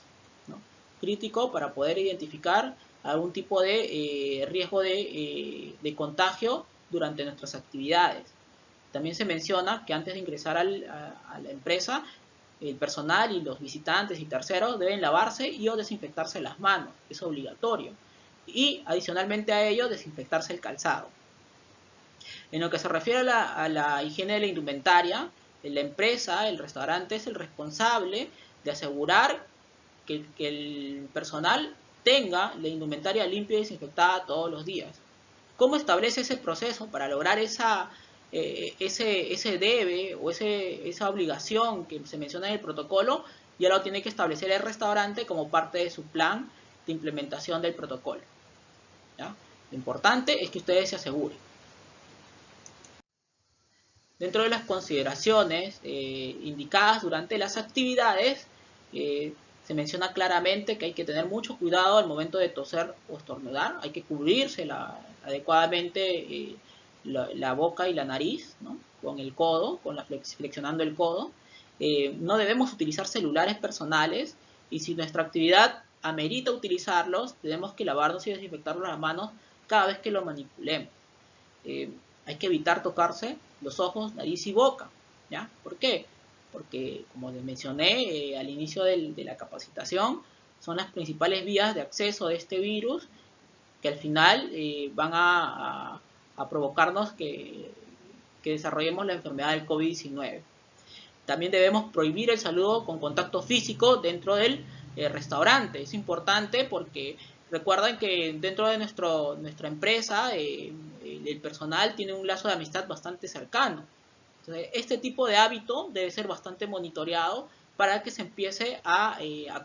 A: ¿no? Crítico para poder identificar algún tipo de riesgo de contagio durante nuestras actividades. También se menciona que antes de ingresar a la empresa, el personal y los visitantes y terceros deben lavarse y o desinfectarse las manos, es obligatorio. Y adicionalmente a ello, desinfectarse el calzado. En lo que se refiere a la higiene de la indumentaria, la empresa, el restaurante es el responsable de asegurar que el personal tenga la indumentaria limpia y desinfectada todos los días. ¿Cómo establece ese proceso para lograr ese debe o esa obligación que se menciona en el protocolo? Ya lo tiene que establecer el restaurante como parte de su plan de implementación del protocolo, ¿ya? Lo importante es que ustedes se aseguren. Dentro de las consideraciones indicadas durante las actividades, se menciona claramente que hay que tener mucho cuidado al momento de toser o estornudar. Hay que cubrirse adecuadamente la boca y la nariz, ¿no? Con el codo, flexionando el codo. No debemos utilizar celulares personales, y si nuestra actividad amerita utilizarlos, tenemos que lavarnos y desinfectarnos las manos cada vez que lo manipulemos. Hay que evitar tocarse los ojos, nariz y boca, ¿ya? ¿Por qué? Porque, como les mencioné al inicio de la capacitación, son las principales vías de acceso de este virus que al final van a provocarnos que desarrollemos la enfermedad del COVID-19. También debemos prohibir el saludo con contacto físico dentro del restaurante. Es importante porque recuerden que dentro de nuestra empresa el personal tiene un lazo de amistad bastante cercano. Entonces, este tipo de hábito debe ser bastante monitoreado para que se empiece a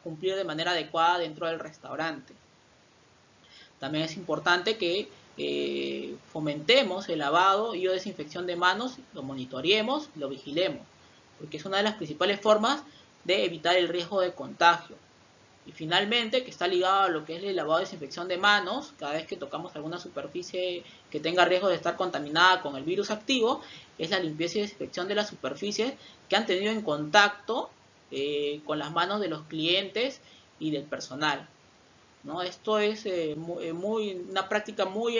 A: cumplir de manera adecuada dentro del restaurante. También es importante que fomentemos el lavado y o desinfección de manos, lo monitoreemos, lo vigilemos, porque es una de las principales formas de evitar el riesgo de contagio. Y finalmente, que está ligado a lo que es el lavado y desinfección de manos, cada vez que tocamos alguna superficie que tenga riesgo de estar contaminada con el virus activo, es la limpieza y desinfección de las superficies que han tenido en contacto con las manos de los clientes y del personal, ¿no? Esto es una práctica muy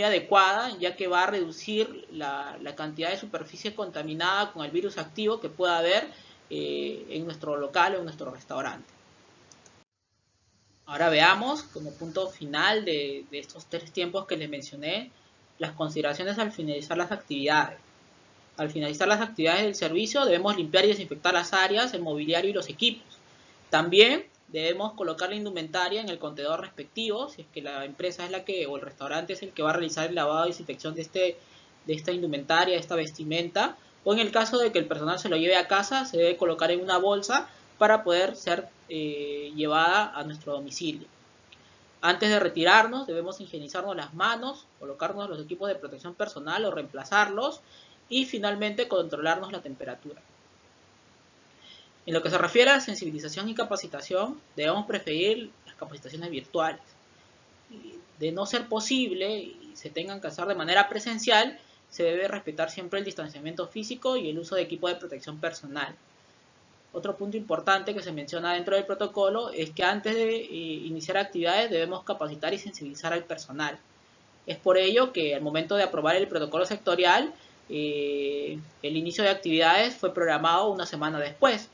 A: adecuada, ya que va a reducir la cantidad de superficie contaminada con el virus activo que pueda haber en nuestro local o en nuestro restaurante. Ahora veamos, como punto final de estos 3 tiempos que les mencioné, las consideraciones al finalizar las actividades. Al finalizar las actividades del servicio debemos limpiar y desinfectar las áreas, el mobiliario y los equipos. También debemos colocar la indumentaria en el contenedor respectivo, si es que la empresa es la que, o el restaurante es el que va a realizar el lavado y desinfección de esta indumentaria, de esta vestimenta, o en el caso de que el personal se lo lleve a casa, se debe colocar en una bolsa para poder ser llevada a nuestro domicilio. Antes de retirarnos debemos higienizarnos las manos, colocarnos los equipos de protección personal o reemplazarlos y finalmente controlarnos la temperatura. En lo que se refiere a sensibilización y capacitación, debemos preferir las capacitaciones virtuales. De no ser posible y se tengan que hacer de manera presencial, se debe respetar siempre el distanciamiento físico y el uso de equipo de protección personal. Otro punto importante que se menciona dentro del protocolo es que antes de iniciar actividades debemos capacitar y sensibilizar al personal. Es por ello que al momento de aprobar el protocolo sectorial, el inicio de actividades fue programado una semana después.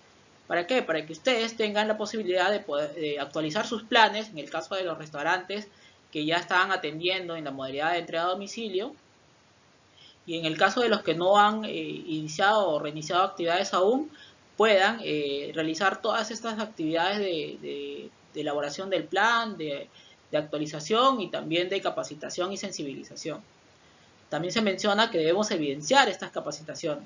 A: ¿Para qué? Para que ustedes tengan la posibilidad de poder actualizar sus planes, en el caso de los restaurantes que ya estaban atendiendo en la modalidad de entrega a domicilio, y en el caso de los que no han iniciado o reiniciado actividades aún, puedan realizar todas estas actividades de elaboración del plan, de actualización y también de capacitación y sensibilización. También se menciona que debemos evidenciar estas capacitaciones.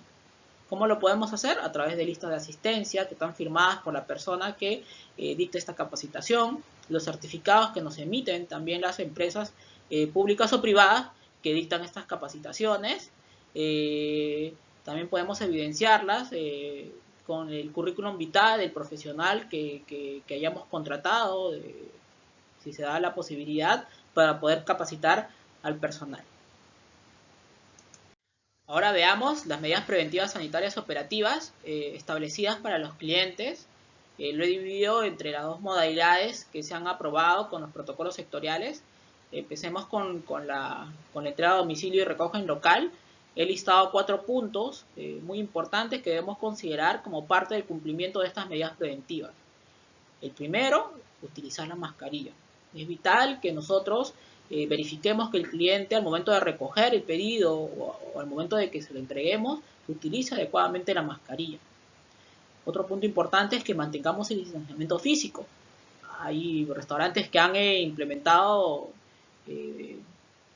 A: ¿Cómo lo podemos hacer? A través de listas de asistencia que están firmadas por la persona que dicta esta capacitación, los certificados que nos emiten también las empresas públicas o privadas que dictan estas capacitaciones. También podemos evidenciarlas con el currículum vitae del profesional que hayamos contratado, si se da la posibilidad, para poder capacitar al personal. Ahora veamos las medidas preventivas sanitarias operativas establecidas para los clientes. Lo he dividido entre las dos modalidades que se han aprobado con los protocolos sectoriales. Empecemos con la entrega a domicilio y recoge en local. He listado 4 puntos muy importantes que debemos considerar como parte del cumplimiento de estas medidas preventivas. El primero, utilizar la mascarilla. Es vital que nosotros verifiquemos que el cliente al momento de recoger el pedido o al momento de que se lo entreguemos, utilice adecuadamente la mascarilla. Otro punto importante es que mantengamos el distanciamiento físico. Hay restaurantes que han implementado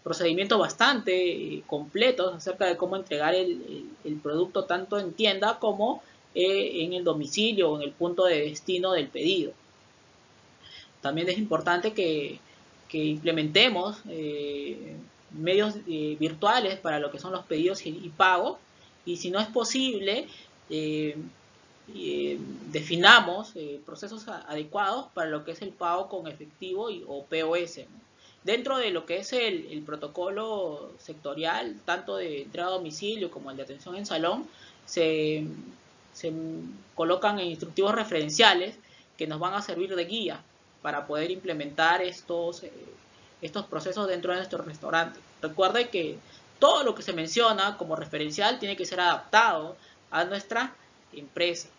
A: procedimientos bastante completos acerca de cómo entregar el producto tanto en tienda como en el domicilio o en el punto de destino del pedido. También es importante que implementemos medios virtuales para lo que son los pedidos y pagos, y si no es posible, definamos procesos adecuados para lo que es el pago con efectivo o POS, ¿no? Dentro de lo que es el protocolo sectorial, tanto de entrega a domicilio como el de atención en salón, se colocan instructivos referenciales que nos van a servir de guía para poder implementar estos procesos dentro de nuestro restaurante. Recuerde que todo lo que se menciona como referencial tiene que ser adaptado a nuestra empresa.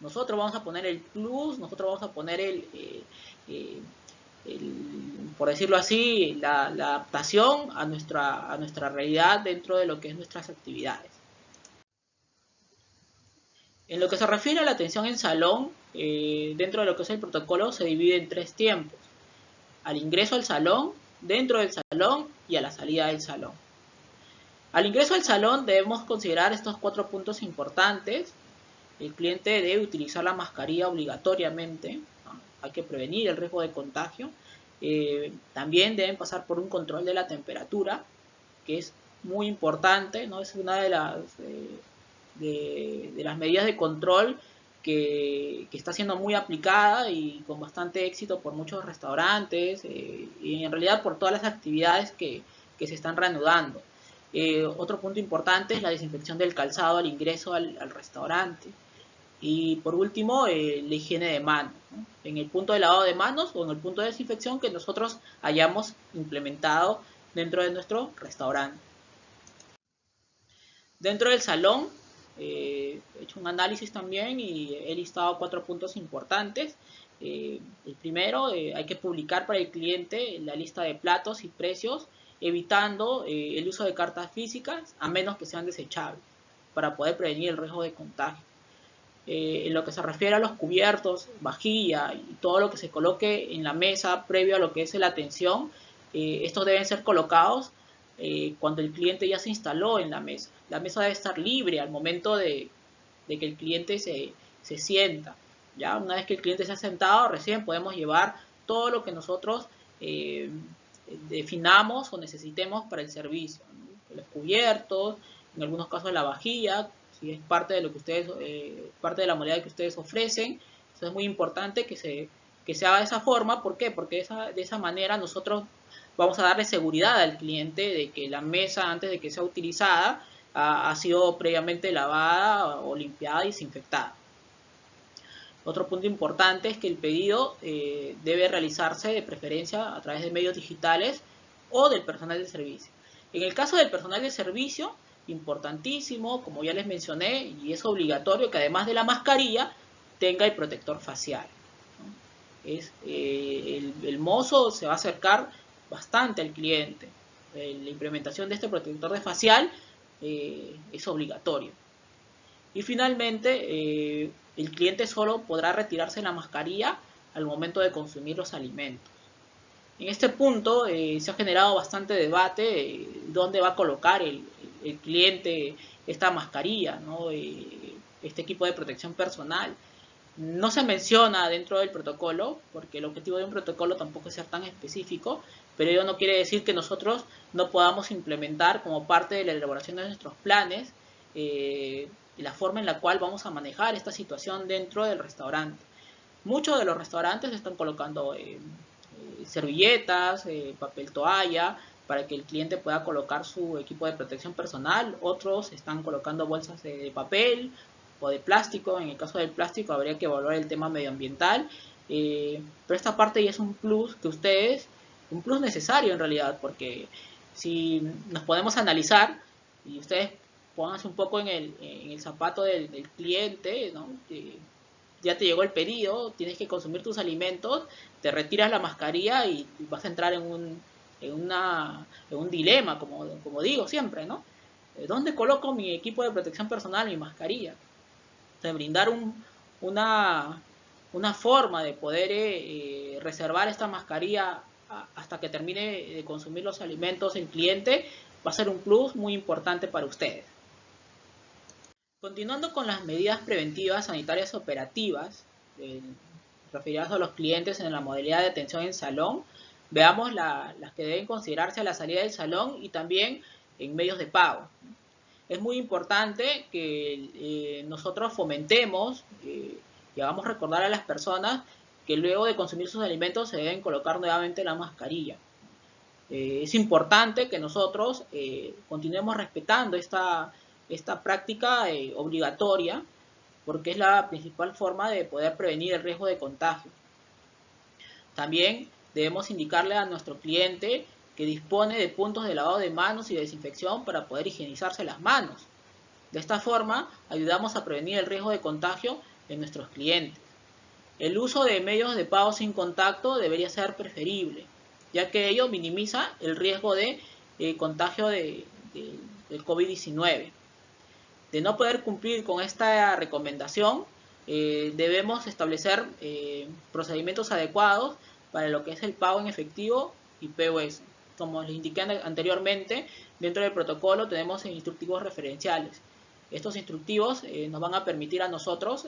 A: Nosotros vamos a poner el plus, nosotros vamos a poner por decirlo así, la adaptación a nuestra realidad dentro de lo que es nuestras actividades. En lo que se refiere a la atención en salón, dentro de lo que es el protocolo se divide en 3 tiempos: al ingreso al salón, dentro del salón y a la salida del salón. Al ingreso al salón debemos considerar estos 4 puntos importantes. El cliente debe utilizar la mascarilla obligatoriamente, ¿no? Hay que prevenir el riesgo de contagio. También deben pasar por un control de la temperatura, que es muy importante, ¿no? Es una de las medidas de control que está siendo muy aplicada y con bastante éxito por muchos restaurantes y en realidad por todas las actividades que se están reanudando. Otro punto importante es la desinfección del calzado al ingreso al restaurante. Y por último, la higiene de manos, ¿no? En el punto de lavado de manos o en el punto de desinfección que nosotros hayamos implementado dentro de nuestro restaurante. Dentro del salón, he hecho un análisis también y he listado 4 puntos importantes. El primero, hay que publicar para el cliente la lista de platos y precios, evitando el uso de cartas físicas a menos que sean desechables, para poder prevenir el riesgo de contagio. En lo que se refiere a los cubiertos, vajilla y todo lo que se coloque en la mesa previo a lo que es la atención, estos deben ser colocados cuando el cliente ya se instaló en la mesa. La mesa debe estar libre al momento de que el cliente se sienta. ¿Ya? Una vez que el cliente se ha sentado, recién podemos llevar todo lo que nosotros definamos o necesitemos para el servicio, ¿no? Los cubiertos, en algunos casos la vajilla, si es parte de lo que ustedes, parte de la modalidad que ustedes ofrecen. Eso es muy importante que se haga de esa forma. ¿Por qué? Porque de esa manera nosotros vamos a darle seguridad al cliente de que la mesa, antes de que sea utilizada, ha sido previamente lavada o limpiada y desinfectada. Otro punto importante es que el pedido debe realizarse de preferencia a través de medios digitales o del personal de servicio. En el caso del personal de servicio, importantísimo, como ya les mencioné, y es obligatorio que además de la mascarilla tenga el protector facial. El mozo se va a acercar bastante al cliente. La implementación de este protector de facial es obligatorio. Y finalmente, el cliente solo podrá retirarse la mascarilla al momento de consumir los alimentos. En este punto se ha generado bastante debate dónde va a colocar el cliente esta mascarilla, ¿no? Este equipo de protección personal. No se menciona dentro del protocolo, porque el objetivo de un protocolo tampoco es ser tan específico, pero ello no quiere decir que nosotros no podamos implementar como parte de la elaboración de nuestros planes la forma en la cual vamos a manejar esta situación dentro del restaurante. Muchos de los restaurantes están colocando servilletas, papel toalla, para que el cliente pueda colocar su equipo de protección personal. Otros están colocando bolsas de papel o de plástico. En el caso del plástico habría que evaluar el tema medioambiental. Pero esta parte ya es un plus que ustedes, un plus necesario en realidad, porque si nos podemos analizar y ustedes pónganse un poco en el zapato del cliente, ¿no? Ya te llegó el pedido, tienes que consumir tus alimentos, te retiras la mascarilla y vas a entrar en un dilema, como digo siempre, ¿no? ¿Dónde coloco mi equipo de protección personal, mi mascarilla? De brindar una forma de poder reservar esta mascarilla hasta que termine de consumir los alimentos el cliente va a ser un plus muy importante para ustedes. Continuando con las medidas preventivas sanitarias operativas referidas a los clientes en la modalidad de atención en salón, veamos las que deben considerarse a la salida del salón y también en medios de pago. Es muy importante que nosotros fomentemos y hagamos recordar a las personas que luego de consumir sus alimentos se deben colocar nuevamente la mascarilla. Es importante que nosotros continuemos respetando esta práctica obligatoria, porque es la principal forma de poder prevenir el riesgo de contagio. También debemos indicarle a nuestro cliente que dispone de puntos de lavado de manos y de desinfección para poder higienizarse las manos. De esta forma, ayudamos a prevenir el riesgo de contagio en nuestros clientes. El uso de medios de pago sin contacto debería ser preferible, ya que ello minimiza el riesgo de contagio del COVID-19. De no poder cumplir con esta recomendación, debemos establecer procedimientos adecuados para lo que es el pago en efectivo y POS. Como les indiqué anteriormente, dentro del protocolo tenemos instructivos referenciales. Estos instructivos nos van a permitir a nosotros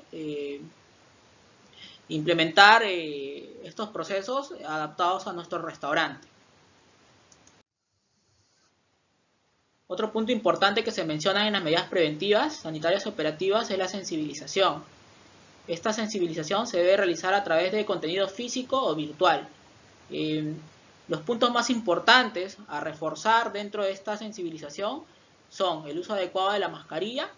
A: implementar estos procesos adaptados a nuestro restaurante. Otro punto importante que se menciona en las medidas preventivas, sanitarias operativas, es la sensibilización. Esta sensibilización se debe realizar a través de contenido físico o virtual. Los puntos más importantes a reforzar dentro de esta sensibilización son el uso adecuado de la mascarilla,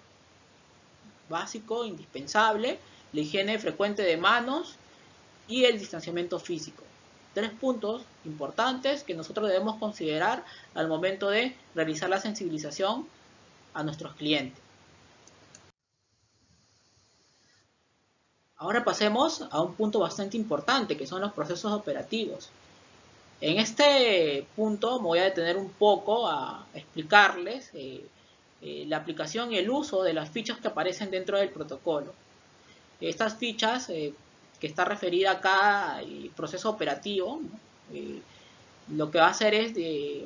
A: básico, indispensable, la higiene frecuente de manos y el distanciamiento físico. 3 puntos importantes que nosotros debemos considerar al momento de realizar la sensibilización a nuestros clientes. Ahora pasemos a un punto bastante importante, que son los procesos operativos. En este punto me voy a detener un poco a explicarles la aplicación y el uso de las fichas que aparecen dentro del protocolo. Estas fichas que está referida acá al proceso operativo, lo que va a hacer es,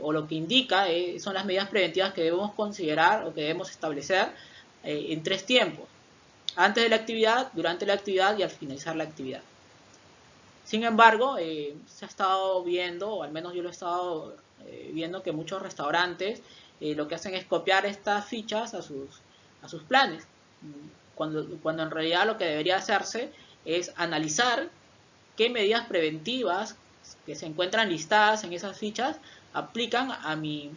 A: o lo que indica, son las medidas preventivas que debemos considerar o que debemos establecer en 3 tiempos: antes de la actividad, durante la actividad y al finalizar la actividad. Sin embargo, se ha estado viendo, o al menos yo lo he estado viendo, que muchos restaurantes lo que hacen es copiar estas fichas a sus planes, cuando en realidad lo que debería hacerse es analizar qué medidas preventivas que se encuentran listadas en esas fichas aplican a mi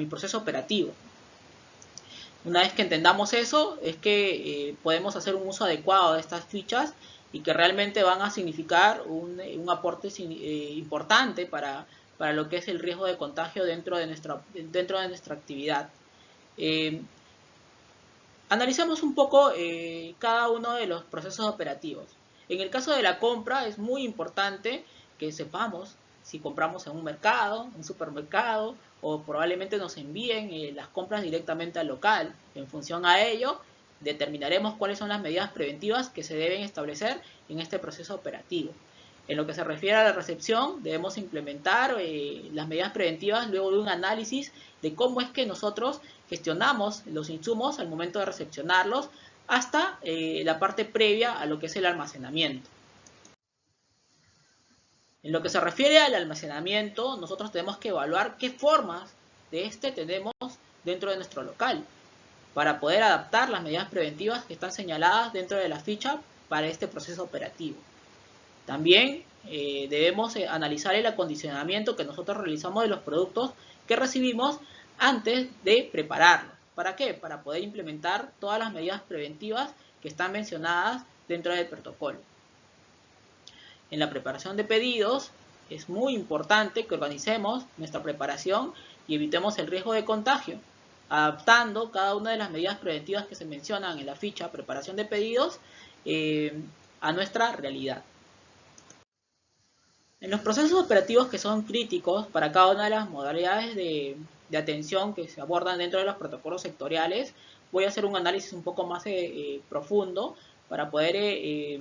A: proceso operativo. Una vez que entendamos eso, es que podemos hacer un uso adecuado de estas fichas y que realmente van a significar un aporte importante para lo que es el riesgo de contagio dentro de nuestra actividad. Analicemos un poco cada uno de los procesos operativos. En el caso de la compra, es muy importante que sepamos si compramos en un mercado, un supermercado, o probablemente nos envíen las compras directamente al local. En función a ello, determinaremos cuáles son las medidas preventivas que se deben establecer en este proceso operativo. En lo que se refiere a la recepción, debemos implementar las medidas preventivas luego de un análisis de cómo es que nosotros gestionamos los insumos al momento de recepcionarlos, hasta la parte previa a lo que es el almacenamiento. En lo que se refiere al almacenamiento, nosotros tenemos que evaluar qué formas de este tenemos dentro de nuestro local, para poder adaptar las medidas preventivas que están señaladas dentro de la ficha para este proceso operativo. También debemos analizar el acondicionamiento que nosotros realizamos de los productos que recibimos antes de prepararlos. ¿Para qué? Para poder implementar todas las medidas preventivas que están mencionadas dentro del protocolo. En la preparación de pedidos es muy importante que organicemos nuestra preparación y evitemos el riesgo de contagio, adaptando cada una de las medidas preventivas que se mencionan en la ficha preparación de pedidos a nuestra realidad. En los procesos operativos que son críticos para cada una de las modalidades de atención que se abordan dentro de los protocolos sectoriales, voy a hacer un análisis un poco más profundo para poder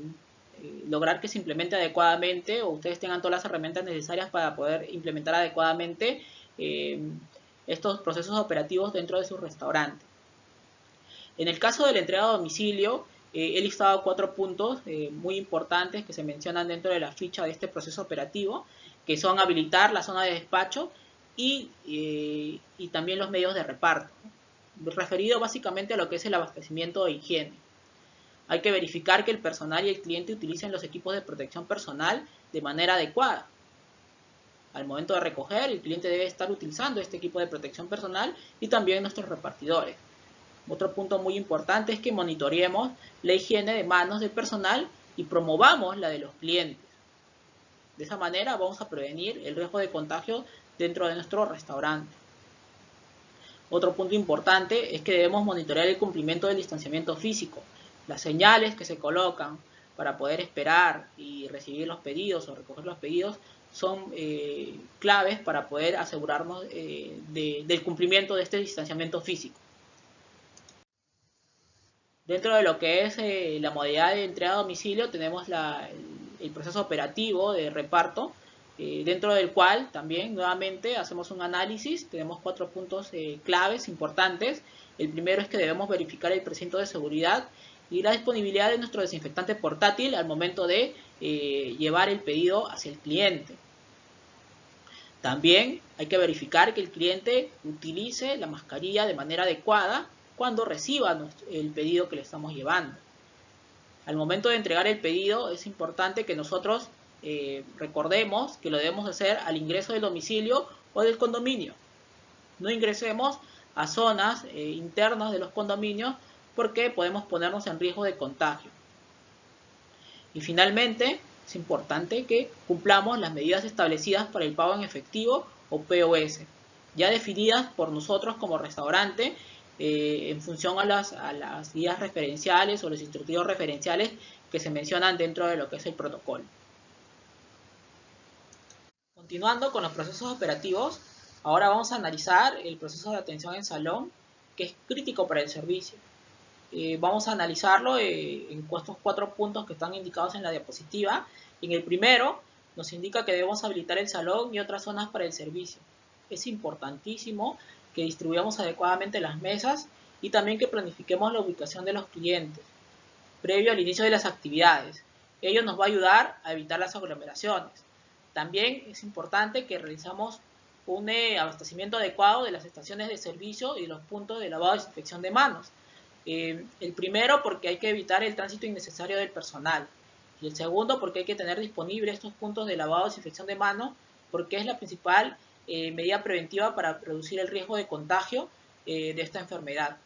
A: lograr que se implemente adecuadamente, o ustedes tengan todas las herramientas necesarias para poder implementar adecuadamente estos procesos operativos dentro de su restaurante. En el caso de la entrega a domicilio, he listado 4 puntos muy importantes que se mencionan dentro de la ficha de este proceso operativo, que son habilitar la zona de despacho y también los medios de reparto, referido básicamente a lo que es el abastecimiento e higiene. Hay que verificar que el personal y el cliente utilicen los equipos de protección personal de manera adecuada. Al momento de recoger, el cliente debe estar utilizando este equipo de protección personal y también nuestros repartidores. Otro punto muy importante es que monitoreemos la higiene de manos del personal y promovamos la de los clientes. De esa manera vamos a prevenir el riesgo de contagio dentro de nuestro restaurante. Otro punto importante es que debemos monitorear el cumplimiento del distanciamiento físico. Las señales que se colocan para poder esperar y recibir los pedidos o recoger los pedidos son claves para poder asegurarnos del cumplimiento de este distanciamiento físico. Dentro de lo que es la modalidad de entrega a domicilio, tenemos el proceso operativo de reparto, dentro del cual también nuevamente hacemos un análisis. Tenemos 4 puntos claves importantes. El primero es que debemos verificar el precinto de seguridad y la disponibilidad de nuestro desinfectante portátil al momento de llevar el pedido hacia el cliente. También hay que verificar que el cliente utilice la mascarilla de manera adecuada cuando reciba el pedido que le estamos llevando. Al momento de entregar el pedido es importante que nosotros recordemos que lo debemos hacer al ingreso del domicilio o del condominio. No ingresemos a zonas internas de los condominios porque podemos ponernos en riesgo de contagio. Y finalmente, es importante que cumplamos las medidas establecidas para el pago en efectivo o POS, ya definidas por nosotros como restaurante en función a las guías referenciales o los instructivos referenciales que se mencionan dentro de lo que es el protocolo. Continuando con los procesos operativos, ahora vamos a analizar el proceso de atención en salón, que es crítico para el servicio. Vamos a analizarlo en estos 4 puntos que están indicados en la diapositiva. En el primero nos indica que debemos habilitar el salón y otras zonas para el servicio. Es importantísimo que distribuyamos adecuadamente las mesas y también que planifiquemos la ubicación de los clientes previo al inicio de las actividades. Ello nos va a ayudar a evitar las aglomeraciones. También es importante que realizamos un abastecimiento adecuado de las estaciones de servicio y los puntos de lavado y desinfección de manos. El primero porque hay que evitar el tránsito innecesario del personal. Y el segundo porque hay que tener disponibles estos puntos de lavado y desinfección de manos porque es la principal medida preventiva para reducir el riesgo de contagio de esta enfermedad.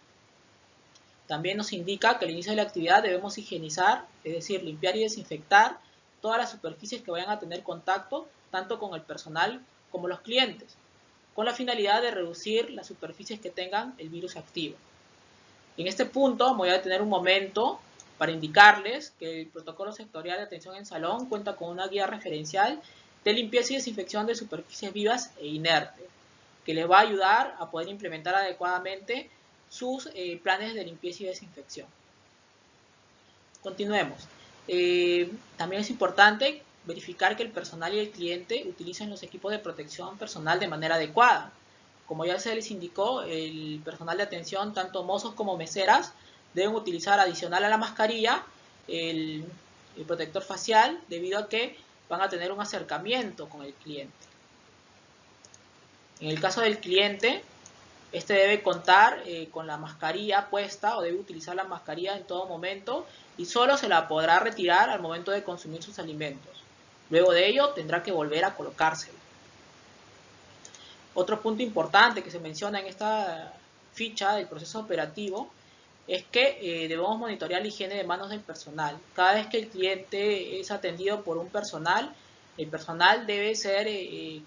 A: También nos indica que al inicio de la actividad debemos higienizar, es decir, limpiar y desinfectar todas las superficies que vayan a tener contacto, tanto con el personal como los clientes, con la finalidad de reducir las superficies que tengan el virus activo. En este punto voy a tener un momento para indicarles que el protocolo sectorial de atención en salón cuenta con una guía referencial de limpieza y desinfección de superficies vivas e inertes, que les va a ayudar a poder implementar adecuadamente sus planes de limpieza y desinfección. Continuemos. También es importante verificar que el personal y el cliente utilicen los equipos de protección personal de manera adecuada. Como ya se les indicó, el personal de atención, tanto mozos como meseras, deben utilizar adicional a la mascarilla el protector facial debido a que van a tener un acercamiento con el cliente. En el caso del cliente, este debe contar con la mascarilla puesta o debe utilizar la mascarilla en todo momento y solo se la podrá retirar al momento de consumir sus alimentos. Luego de ello tendrá que volver a colocársela. Otro punto importante que se menciona en esta ficha del proceso operativo es que debemos monitorear la higiene de manos del personal. Cada vez que el cliente es atendido por un personal, el personal debe ser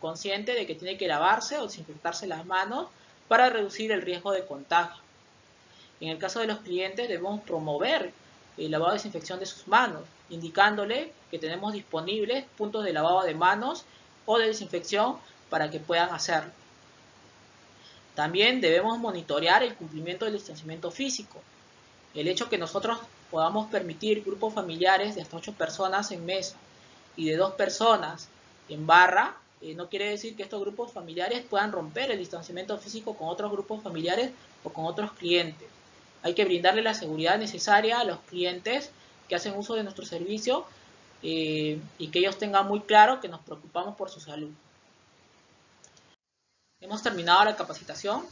A: consciente de que tiene que lavarse o desinfectarse las manos para reducir el riesgo de contagio. En el caso de los clientes debemos promover el lavado y desinfección de sus manos, indicándole que tenemos disponibles puntos de lavado de manos o de desinfección para que puedan hacerlo. También debemos monitorear el cumplimiento del distanciamiento físico. El hecho que nosotros podamos permitir grupos familiares de hasta 8 personas en mesa y de 2 personas en barra, no quiere decir que estos grupos familiares puedan romper el distanciamiento físico con otros grupos familiares o con otros clientes. Hay que brindarle la seguridad necesaria a los clientes que hacen uso de nuestro servicio y que ellos tengan muy claro que nos preocupamos por su salud. Hemos terminado la capacitación.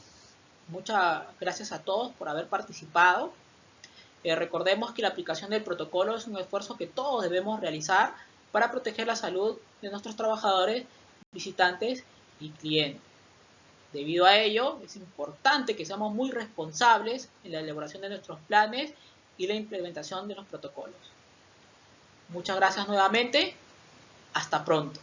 A: Muchas gracias a todos por haber participado. Recordemos que la aplicación del protocolo es un esfuerzo que todos debemos realizar para proteger la salud de nuestros trabajadores, visitantes y clientes. Debido a ello, es importante que seamos muy responsables en la elaboración de nuestros planes y la implementación de los protocolos. Muchas gracias nuevamente. Hasta pronto.